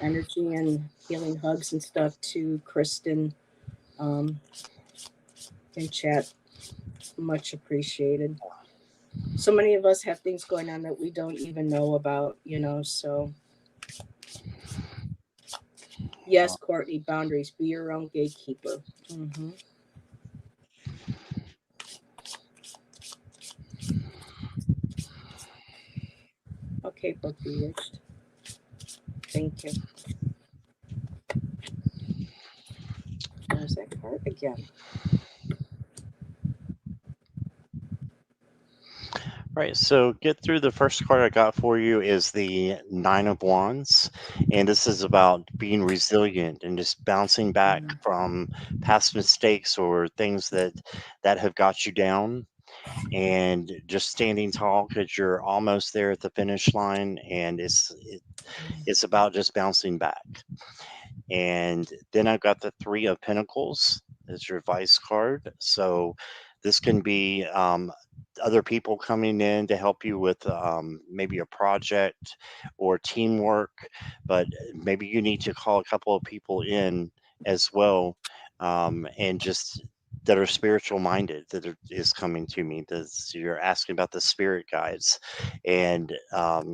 A: energy and healing hugs and stuff to Kristen um, in chat, much appreciated. So many of us have things going on that we don't even know about, you know. So, yes, Courtney, boundaries. Be your own gatekeeper. Hmm. Okay, Brooke Bewitched. Thank you. There's that card again.
B: Right, so get through. The first card I got for you is the Nine of Wands, and this is about being resilient and just bouncing back
A: Mm.
B: from past mistakes or things that have got you down, and just standing tall because you're almost there at the finish line, and it's about just bouncing back. And then I've got the Three of Pentacles as your vice card. So this can be other people coming in to help you with maybe a project or teamwork, but maybe you need to call a couple of people in as well, and just that are spiritual minded is coming to me. That's, you're asking about the spirit guides, and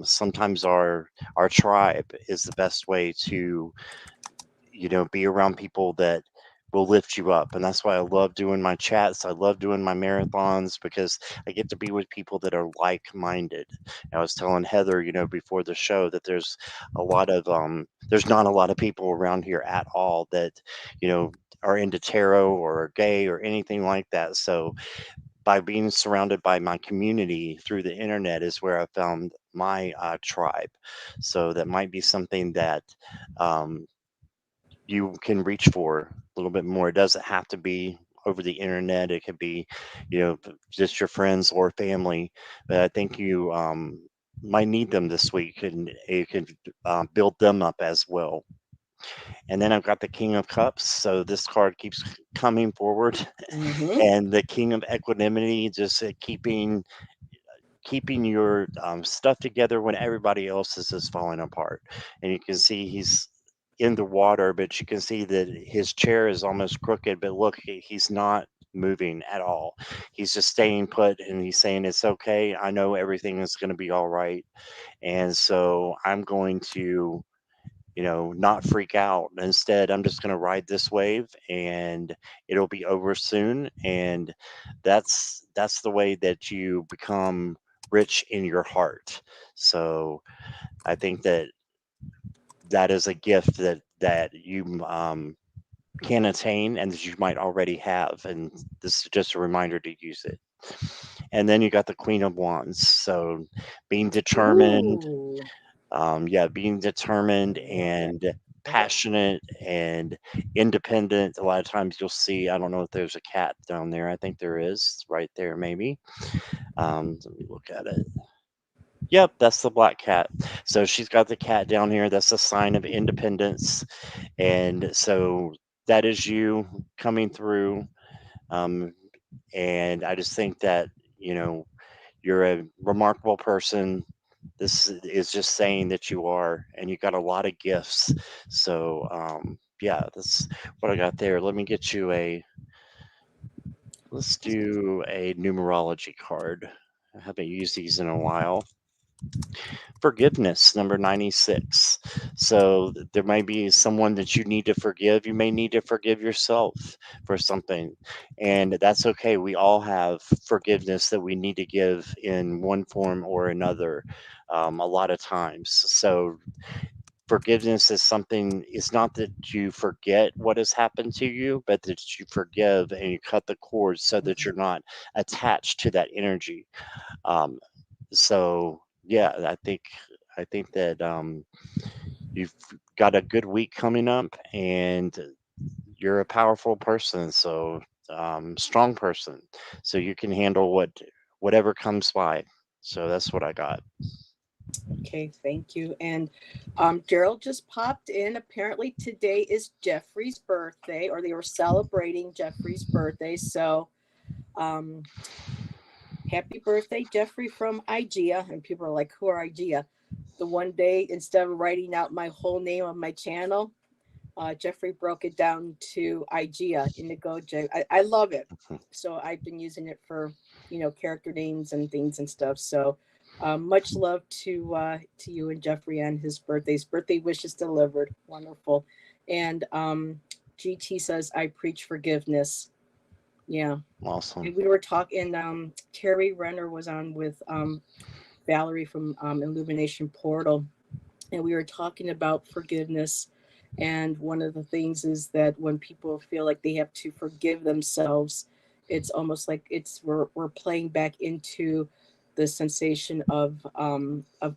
B: sometimes our tribe is the best way to, you know, be around people that will lift you up. And that's why I love doing my chats. I love doing my marathons because I get to be with people that are like-minded. I was telling Heather, you know, before the show that there's not a lot of people around here at all that, you know, are into tarot or are gay or anything like that. So by being surrounded by my community through the internet is where I found my tribe. So that might be something that um, you can reach for a little bit more. It doesn't have to be over the internet. It could be, you know, just your friends or family. But I think you might need them this week, and you can build them up as well. And then I've got the King of Cups. So this card keeps coming forward,
A: Mm-hmm.
B: and the King of Equanimity, just keeping your stuff together when everybody else is just falling apart. And you can see he's in the water, but you can see that his chair is almost crooked. But look, he's not moving at all. He's just staying put, and he's saying, "It's okay. I know everything is going to be all right." And so I'm going to, you know, not freak out. Instead, I'm just going to ride this wave, and it'll be over soon. And that's the way that you become rich in your heart. So I think that that is a gift that you can attain and that you might already have. And this is just a reminder to use it. And then you got the Queen of Wands. So being determined,
A: Ooh.
B: yeah, being determined
A: I love that.
B: and
A: Love it.
B: passionate and independent. A lot of times you'll see, I don't know if there's a cat down there. I think there is right there, maybe. Let me look at it. Yep, that's the black cat. So she's got the cat down here. That's a sign of independence. And so that is you coming through. Um, and I just think that, you know, you're a remarkable person. This is just saying that you are, and you got a lot of gifts. So, yeah, that's what I got there. Let me get you let's do a numerology card. I haven't used these in a while. Forgiveness, number 96. So there might be someone that you need to forgive. You may need to forgive yourself for something, and that's okay. We all have forgiveness that we need to give in one form or another, a lot of times. So forgiveness is something, it's not that you forget what has happened to you, but that you forgive and you cut the cord so that
A: Mhm.
B: you're not attached to that energy. Um, so yeah, I think that you've got a good week coming up, and you're a powerful person, so strong person, so you can handle whatever comes by. So that's what I got.
A: Okay, thank you. And Gerald just popped in. Apparently, today is Jeffrey's birthday, or they were celebrating Jeffrey's birthday. So, um, happy birthday, Jeffrey from IGEA. And people are like, who are IGEA? The one day, instead of writing out my whole name on my channel, Jeffrey broke it down to IGEA, Indigo. I love it. So I've been using it for, character names and things and stuff. So much love to you and Jeffrey on his birthday. His birthday wishes delivered. Wonderful. And GT says, I preach forgiveness. Yeah.
B: Awesome.
A: And we were talking, Terry Renner was on with Valerie from Illumination Portal, and we were talking about forgiveness. And one of the things is that when people feel like they have to forgive themselves, it's almost like we're playing back into the sensation of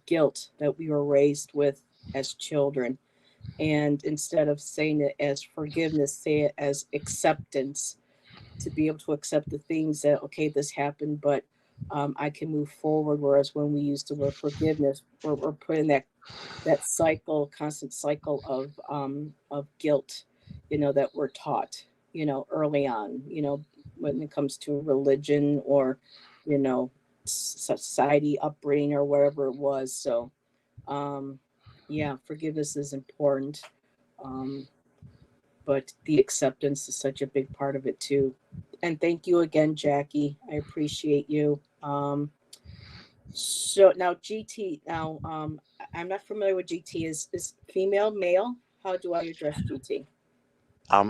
A: guilt that we were raised with as children. And instead of saying it as forgiveness, say it as acceptance, to be able to accept the things that, okay, this happened, but I can move forward. Whereas when we use the word forgiveness, we're putting that cycle, constant cycle of guilt, that we're taught, early on, when it comes to religion or, you know, society upbringing or whatever it was. So, um, yeah, forgiveness is important. Um, but the acceptance is such a big part of it too. And thank you again, Jackie. I appreciate you. So now GT. Now, I'm not familiar with GT. Is female, male? How do I address GT?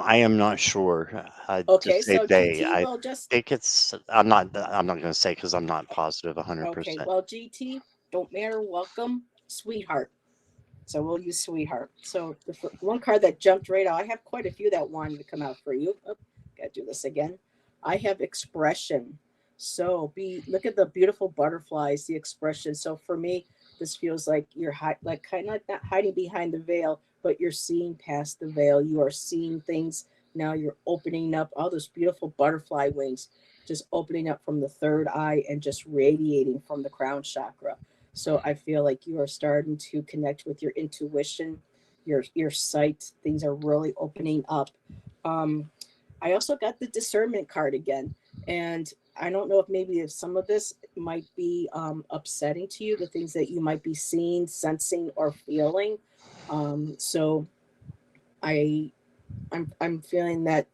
B: I am not sure. I
A: Okay,
B: just say
A: so
B: they.
A: GT.
B: I
A: Well, just
B: think it's. I'm not going to say because I'm not positive
A: okay.
B: 100%.
A: Well, GT. Don't matter. Welcome, sweetheart. So we'll use sweetheart. So the one card that jumped right out. I have quite a few that wanted to come out for you. Oh, gotta do this again. I have expression. So be look at the beautiful butterflies, the expression. So for me, this feels like you're like kind of not hiding behind the veil, but you're seeing past the veil. You are seeing things now. You're opening up all those beautiful butterfly wings, just opening up from the third eye and just radiating from the crown chakra. So I feel like you are starting to connect with your intuition, your sight. Things are really opening up. Um, I also got the discernment card again, and I don't know if some of this might be upsetting to you, the things that you might be seeing, sensing, or feeling. So I I'm feeling that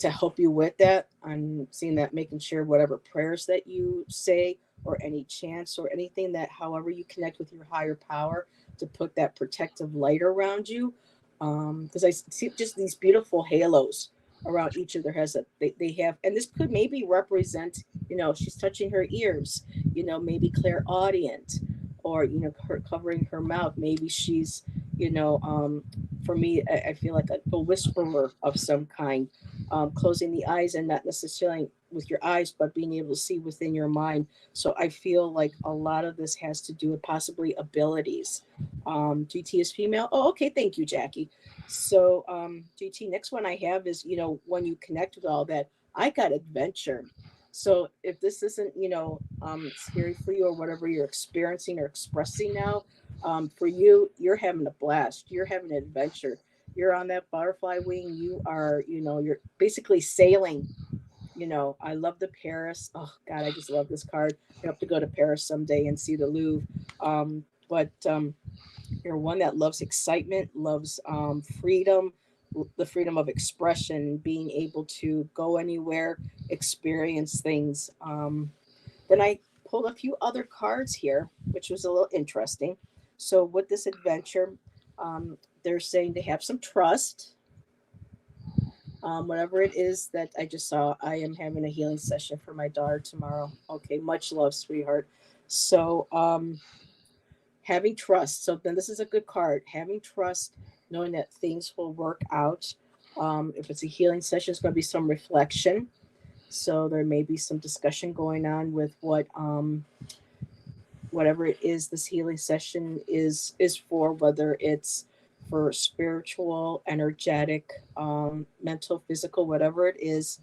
A: to help you with that. I'm seeing that making sure whatever prayers that you say or any chants or anything that however you connect with your higher power to put that protective light around you. Because I see just these beautiful halos around each of their heads that they have. And this could maybe represent, she's touching her ears, maybe clairaudient or, her covering her mouth. Maybe she's, you know, um, for me, I feel like a whisperer of some kind, closing the eyes and not necessarily with your eyes, but being able to see within your mind. So I feel like a lot of this has to do with possibly abilities. GT is female. Oh, okay. Thank you, Jackie. So, GT, next one I have is, when you connect with all that, I got adventure. So if this isn't, scary for you or whatever you're experiencing or expressing now, for you, you're having a blast. You're having an adventure. You're on that butterfly wing. You are, you're basically sailing. I love the Paris. Oh God, I just love this card. I hope to go to Paris someday and see the Louvre. But you're one that loves excitement, loves freedom, the freedom of expression, being able to go anywhere, experience things. Then I pulled a few other cards here, which was a little interesting. So with this adventure, um, they're saying to have some trust. Whatever it is that I just saw, I am having a healing session for my daughter tomorrow. Okay, much love, sweetheart. So, having trust. So then this is a good card. Having trust, knowing that things will work out. If it's a healing session, it's going to be some reflection. So there may be some discussion going on with whatever it is this healing session is for, whether it's for spiritual, energetic, mental, physical, whatever it is.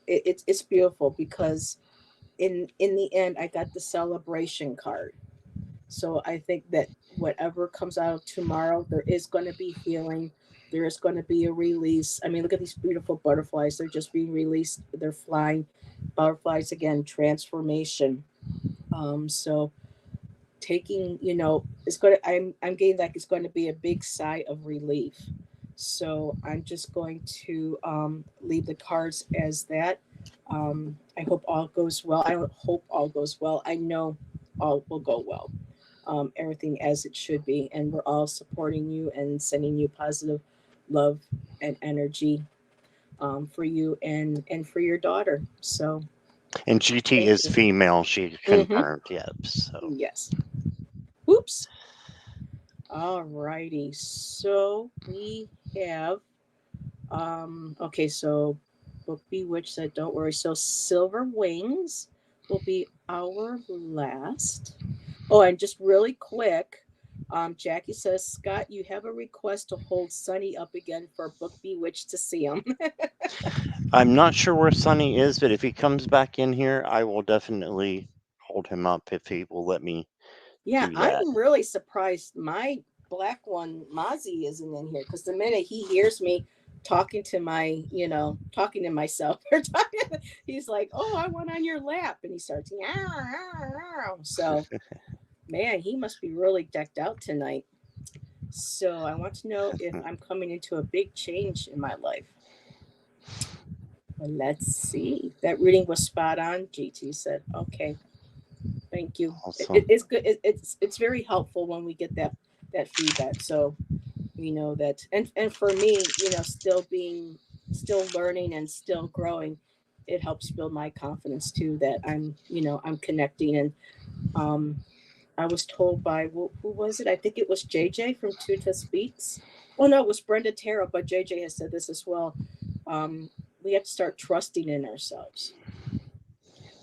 A: It's beautiful because in the end, I got the celebration card. So I think that whatever comes out tomorrow, there is going to be healing. There is going to be a release. I mean, look at these beautiful butterflies. They're just being released. They're flying. Butterflies again, transformation. So taking, it's going to, I'm getting like it's going to be a big sigh of relief. So I'm just going to leave the cards as that. I hope all goes well. I don't hope all goes well. I know all will go well. Everything as it should be, and we're all supporting you and sending you positive love and energy for you and for your daughter. So
B: And GT
A: thank
B: is
A: you.
B: female. She
A: Mm-hmm.
B: confirmed. Yep. So
A: Yes. Oops. All righty. So we have okay, so Book Bewitched said don't worry. So Silver Wings will be our last. Oh, and just really quick, Jackie says, Scott, you have a request to hold Sunny up again for Book Bewitched to see him.
B: I'm not sure where Sonny is, but if he comes back in here, I will definitely hold him up if he will let me
A: Yeah,
B: do that.
A: I'm really surprised my black one, Mozzie, isn't in here because the minute he hears me talking to talking to myself, or talking, he's like, "Oh, I want on your lap," and he starts, "Meow, meow, meow." So, man, he must be really decked out tonight. So, I want to know if I'm coming into a big change in my life. Well, let's see. That reading was spot on. GT said, "Okay, thank you."
B: Awesome.
A: It's good. It's very helpful when we get that feedback. So we know that, and for me, still learning and still growing, it helps build my confidence too. That I'm connecting, and um, I was told by who was it? I think it was JJ from Tuta Speaks. Oh no, it was Brenda Terrell, but JJ has said this as well. We have to start trusting in ourselves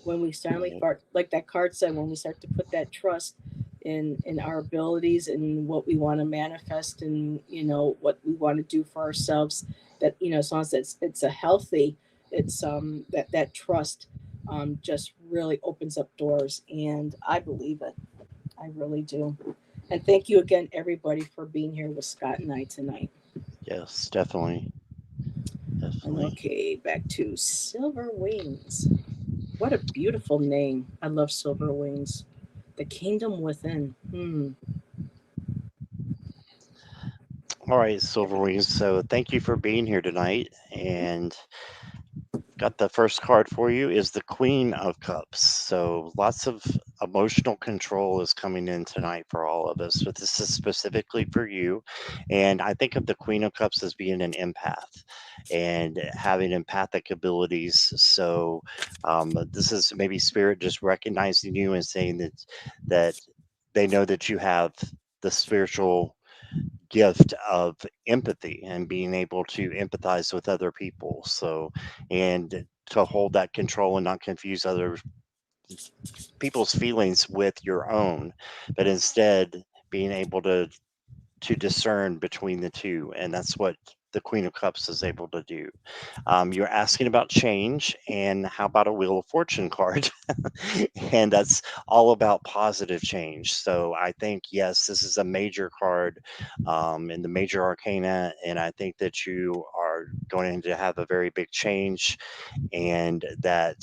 A: when we finally
B: Right.
A: start, like that card said, when we start to put that trust in our abilities and what we want to manifest, and what we want to do for ourselves, that as long as it's a healthy, it's that trust just really opens up doors, and I believe it. I really do. And thank you again, everybody, for being here with Scott and I tonight.
B: Yes, definitely.
A: And
B: Definitely.
A: okay, back to Silver Wings. What a beautiful name. I love Silver Wings. The Kingdom Within.
B: All right, Silver
A: Very
B: Wings.
A: nice.
B: So thank you for being here tonight. And got the first card for you is the Queen of Cups. So lots of emotional control is coming in tonight for all of us. But this is specifically for you. And I think of the Queen of Cups as being an empath and having empathic abilities. So this is maybe spirit just recognizing you and saying that they know that you have the spiritual gift of empathy and being able to empathize with other people. So, and to hold that control and not confuse other people's feelings with your own, but instead being able to discern between the two, and that's what the Queen of Cups is able to do. You're asking about change, and how about a Wheel of Fortune card? And that's all about positive change. So I think, yes, this is a major card in the major arcana, and I think that you are going to have a very big change, and that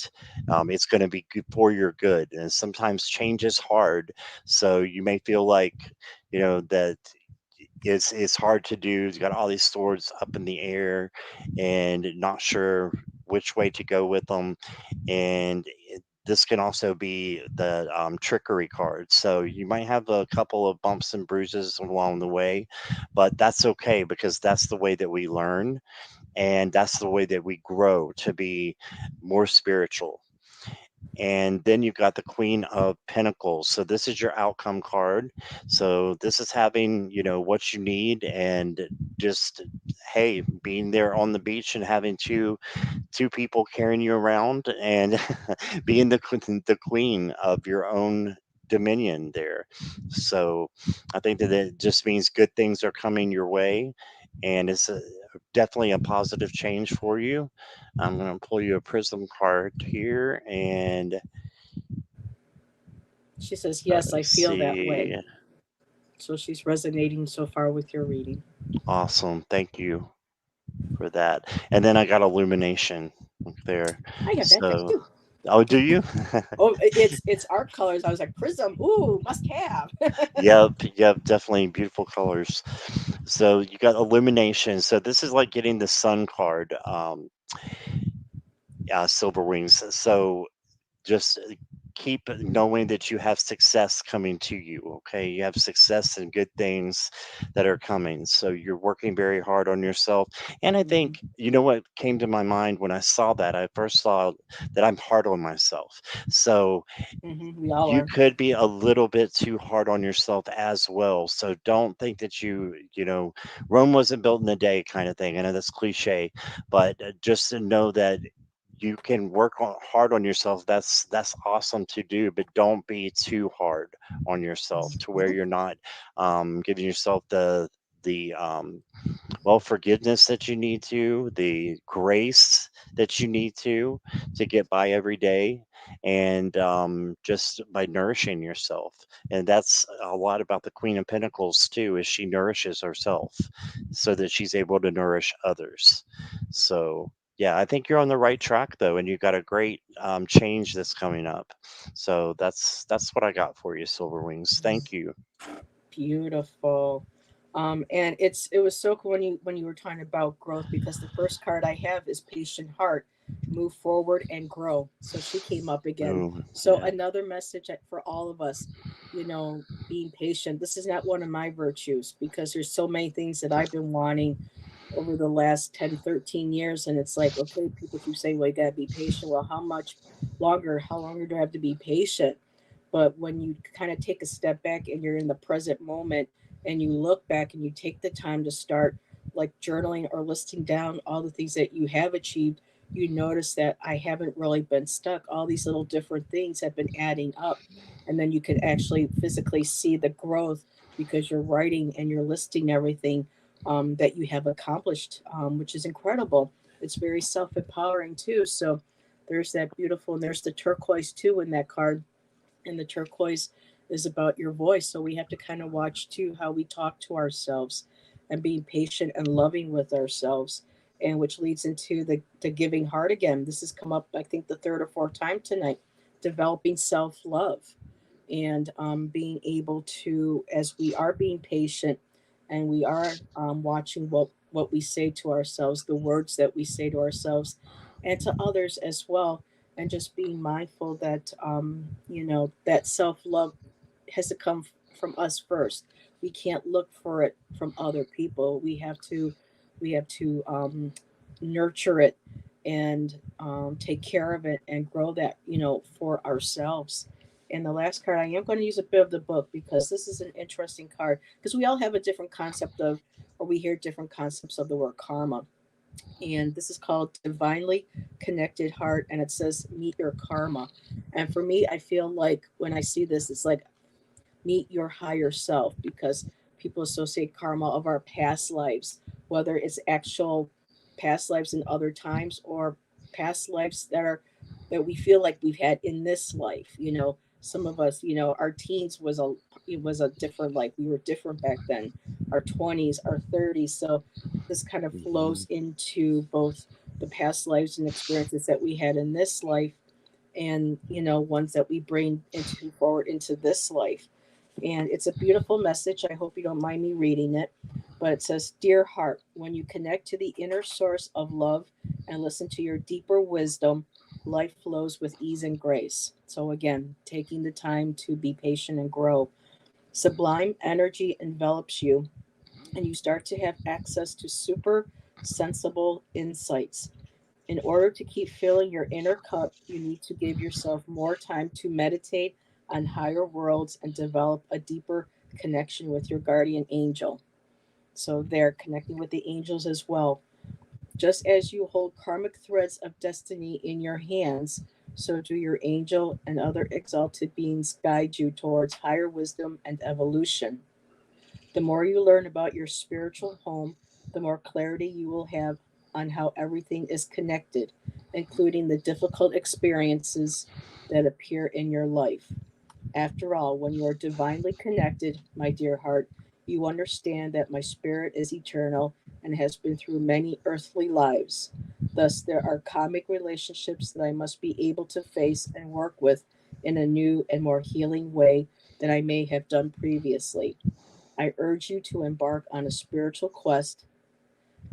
B: it's going to be good for your good. And sometimes change is hard, so you may feel like that it's hard to do. You got all these swords up in the air and not sure which way to go with them. And this can also be the trickery card. So you might have a couple of bumps and bruises along the way, but that's okay because that's the way that we learn and that's the way that we grow to be more spiritual. And then you've got the Queen of Pentacles. So this is your outcome card. So this is having, what you need and just, hey, being there on the beach and having two people carrying you around and being the queen of your own dominion there. So I think that it just means good things are coming your way, and it's definitely a positive change for you. I'm going to pull you a prism card here, and
A: She says, yes, I
B: let's
A: feel that way.
B: see.
A: So she's resonating so far with your reading.
B: Awesome. Thank you for that. And then I got illumination there.
A: I have that deck
B: So,
A: too.
B: oh, do you?
A: Oh, it's art colors. I was like, prism. Ooh, must have.
B: Yep, definitely beautiful colors. So you got illumination. So this is like getting the sun card, silver wings. So just keep knowing that you have success coming to you. Okay, you have success and good things that are coming. So you're working very hard on yourself. And I
A: Mhm,
B: think what came to my mind when I saw that. I first saw that I'm hard on myself. So
A: we all
B: you
A: are.
B: could be a little bit too hard on yourself as well. So don't think that Rome wasn't built in a day kind of thing. I know that's cliche, but just to know that you can work hard on yourself. That's awesome to do, but don't be too hard on yourself to where
A: Mhm.
B: you're not giving yourself the forgiveness that you need to, the grace that you need to get by every day, and just by nourishing yourself. And that's a lot about the Queen of Pentacles too, is she nourishes herself so that she's able to nourish others. So yeah, I think you're on the right track though, and you've got a great change that's coming up. So that's what I got for you, Silver Wings. Thank you.
A: Beautiful. And it was so cool when you were talking about growth because the first card I have is patient heart, move forward and grow. So she came up again.
B: Oh
A: So
B: yeah.
A: another message for all of us, being patient. This is not one of my virtues because there's so many things that I've been wanting over the last 10, 13 years. And it's like, okay, people keep saying, well, you got to be patient. Well, how much longer? How longer do I have to be patient? But when you kind of take a step back and you're in the present moment and you look back and you take the time to start like journaling or listing down all the things that you have achieved, you notice that I haven't really been stuck. All these little different things have been adding up. And then you could actually physically see the growth because you're writing and you're listing everything that you have accomplished, which is incredible. It's very self empowering too. So there's that beautiful, and there's the turquoise too in that card, and the turquoise is about your voice. So we have to kind of watch too how we talk to ourselves and being patient and loving with ourselves, and which leads into the giving heart again. This has come up, I think, the third or fourth time tonight. Developing self love and being able to, as we are being patient and we are watching what we say to ourselves, the words that we say to ourselves and to others as well, and just being mindful that that self-love has to come from us first. We can't look for it from other people. We have to nurture it and take care of it and grow that for ourselves. And the last card, I am going to use a bit of the book because this is an interesting card because we all have a different concept of, or we hear different concepts of the word karma. And this is called Divinely Connected Heart, and it says meet your karma. And for me, I feel like when I see this, it's like meet your higher self, because people associate karma of our past lives, whether it's actual past lives in other times or past lives that we feel like we've had in this life. Some of us, our teens was a different life. We were different back then. Our 20s, our 30s. So this kind of
B: Mhm.
A: flows into both the past lives and experiences that we had in this life, and ones that we bring into forward into this life. And it's a beautiful message. I hope you don't mind me reading it. But it says, Dear heart, when you connect to the inner source of love and listen to your deeper wisdom, life flows with ease and grace. So, again, taking the time to be patient and grow. Sublime energy envelops you, and you start to have access to super sensible insights. In order to keep filling your inner cup, you need to give yourself more time to meditate on higher worlds and develop a deeper connection with your guardian angel. So, they're connecting with the angels as well. Just as you hold karmic threads of destiny in your hands, so do your angel and other exalted beings guide you towards higher wisdom and evolution. The more you learn about your spiritual home, the more clarity you will have on how everything is connected, including the difficult experiences that appear in your life. After all, when you are divinely connected, my dear heart, you understand that my spirit is eternal and has been through many earthly lives. Thus, there are karmic relationships that I must be able to face and work with in a new and more healing way than I may have done previously. I urge you to embark on a spiritual quest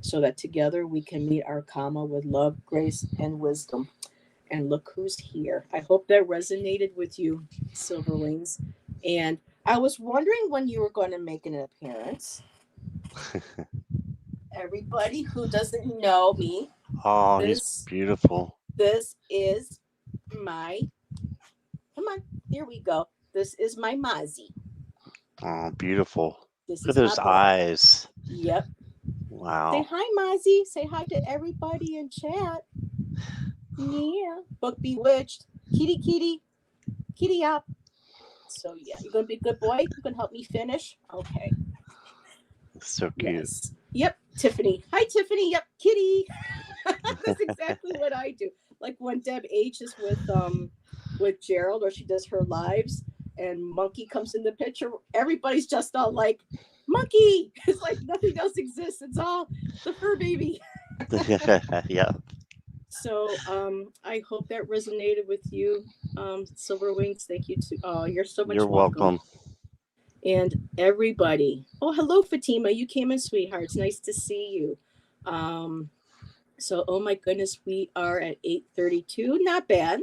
A: so that together we can meet our karma with love, grace, and wisdom. And look who's here. I hope that resonated with you, Silver Wings. And I was wondering when you were going to make an appearance. Everybody who doesn't know me,
B: Oh, he's
A: this
B: beautiful.
A: this is my come on, here we go. This is my Mozzie.
B: Oh, beautiful.
A: This
B: Look at
A: is my
B: those
A: black.
B: eyes.
A: Yep. Say
B: Wow.
A: hi, Mozzie. Say hi to everybody in chat. Yeah. Book bewitched. Kitty kitty. Kitty up. So yeah, you're gonna be a good boy. You can help me finish. Okay.
B: So cute.
A: Yes. Yep. Tiffany. Hi, Tiffany. Yep. Kitty. That's exactly what I do. Like when Deb H is with Gerald or she does her lives and Monkey comes in the picture, everybody's just all like, Monkey! It's like nothing else exists. It's all the fur baby.
B: Yeah,
A: So I hope that resonated with you, Silver Wings. Thank you to you're so
B: you're
A: much welcome.
B: welcome.
A: And everybody. Oh, hello, Fatima. You came in, sweetheart. It's nice to see you. So, oh my goodness, we are at 8:32. Not bad.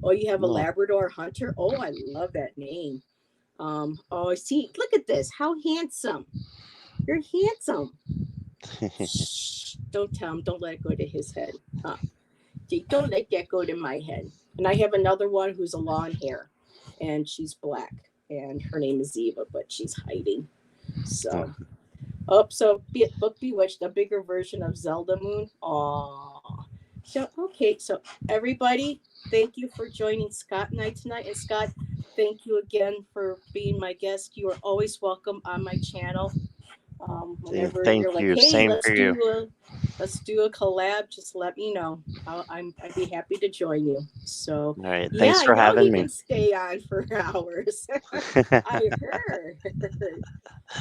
A: Oh, you have a
B: No.
A: Labrador Hunter. Oh, I love that name. Oh, see, look at this. How handsome. You're handsome. Shh. Don't tell him. Don't let it go to his head. See, don't let that go to my head. And I have another one who's a long hair, and she's black, and her name is Eva, but she's hiding.
B: Oh,
A: So, Book Bewitched, a bigger version of Zelda Moon. Aww. So okay, so everybody, thank you for joining Scott and I tonight. And Scott, thank you again for being my guest. You are always welcome on my channel. Whenever
B: thank
A: you're like,
B: you.
A: hey,
B: Same for you.
A: let's do a collab, just let me know. I'd be happy to join you. So
B: All right.
A: yeah,
B: Thanks
A: I
B: for
A: know
B: having
A: he
B: me.
A: can stay on for hours. I heard.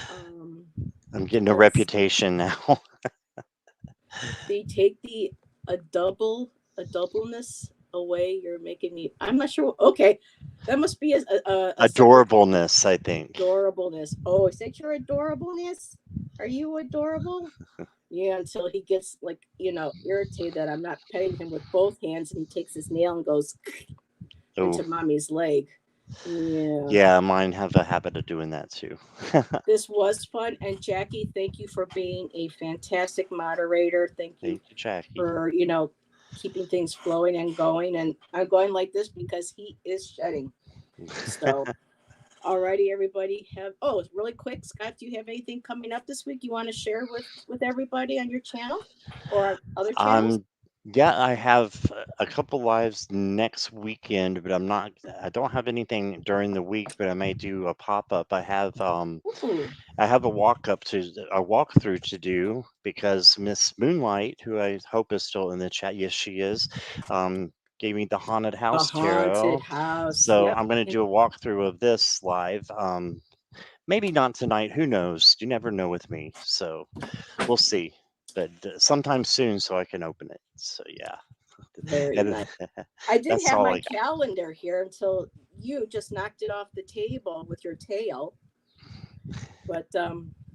A: Um,
B: I'm getting a
A: let's
B: reputation now.
A: see, take the a double a doubleness away. You're making me. I'm not sure. Okay, that must be a separate
B: Adorableness, I think.
A: adorableness. Oh, is that your adorableness? Are you adorable? Yeah, until he gets like irritated that I'm not petting him with both hands, and he takes his nail and goes
B: Oh,
A: into mommy's leg. Yeah.
B: yeah, mine have a habit of doing that too.
A: This was fun, and Jackie, thank you for being a fantastic moderator. Thank you
B: Thank you, Jackie.
A: for keeping things flowing and going. And I'm going like this because he is shedding. So, alrighty, everybody. Have really quick, Scott. Do you have anything coming up this week you want to share with everybody on your channel or other channels?
B: Um, yeah, I have a couple lives next weekend, but I don't have anything during the week, but I may do a pop-up.
A: Ooh,
B: I have a walkthrough to do because Miss Moonlight, who I hope is still in the chat, yes, she is, gave me the haunted
A: a
B: house
A: haunted
B: tarot.
A: house.
B: So
A: Yep.
B: I'm going to do a walkthrough of this live. Maybe not tonight. Who knows? You never know with me. So we'll see. But sometime soon, so I can open it. So yeah,
A: Very
B: and
A: nice. I did
B: that's
A: have
B: all
A: my
B: I got.
A: calendar here until you just knocked it off the table with your tail. But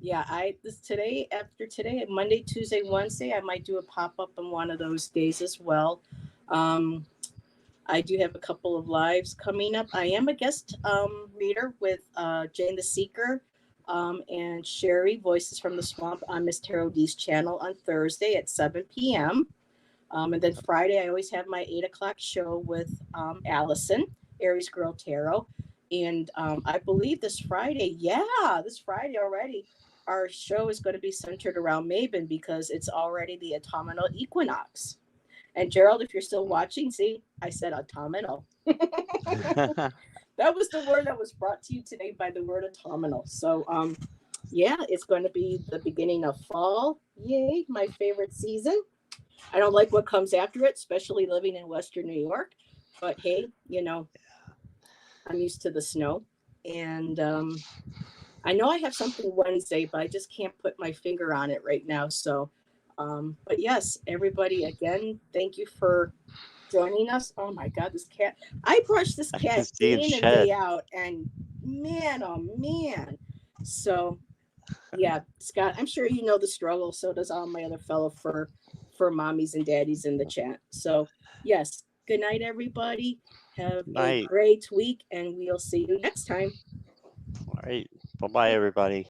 A: yeah, I this today after today, Monday, Tuesday, Wednesday, I might do a pop up on one of those days as well. Um, I do have a couple of lives coming up. I am a guest reader with Jane the Seeker and Sherry, Voices from the Swamp, on Miss Tarot D's channel on Thursday at 7 p.m. And then Friday, I always have my 8 o'clock show with Allison, Aries Girl Tarot. And I believe this Friday already, our show is going to be centered around Maven because it's already the autumnal equinox. And Gerald, if you're still watching, see, I said autumnal. That was the word that was brought to you today by the word autumnal. So, yeah, it's going to be the beginning of fall. Yay, my favorite season. I don't like what comes after it, especially living in Western New York. But hey, I'm used to the snow. And I know I have something Wednesday, but I just can't put my finger on it right now. So, but yes, everybody, again, thank you for joining us. Oh my God, this cat. I brush this
B: I can
A: cat
B: see
A: day
B: him
A: in and day
B: shed.
A: out. And man, oh man. So, yeah, Scott, I'm sure you know the struggle. So does all my other fellow for mommies and daddies in the chat. So yes, good night, everybody. Have a
B: Night.
A: great week, and we'll see you next time.
B: All right. Bye bye, everybody.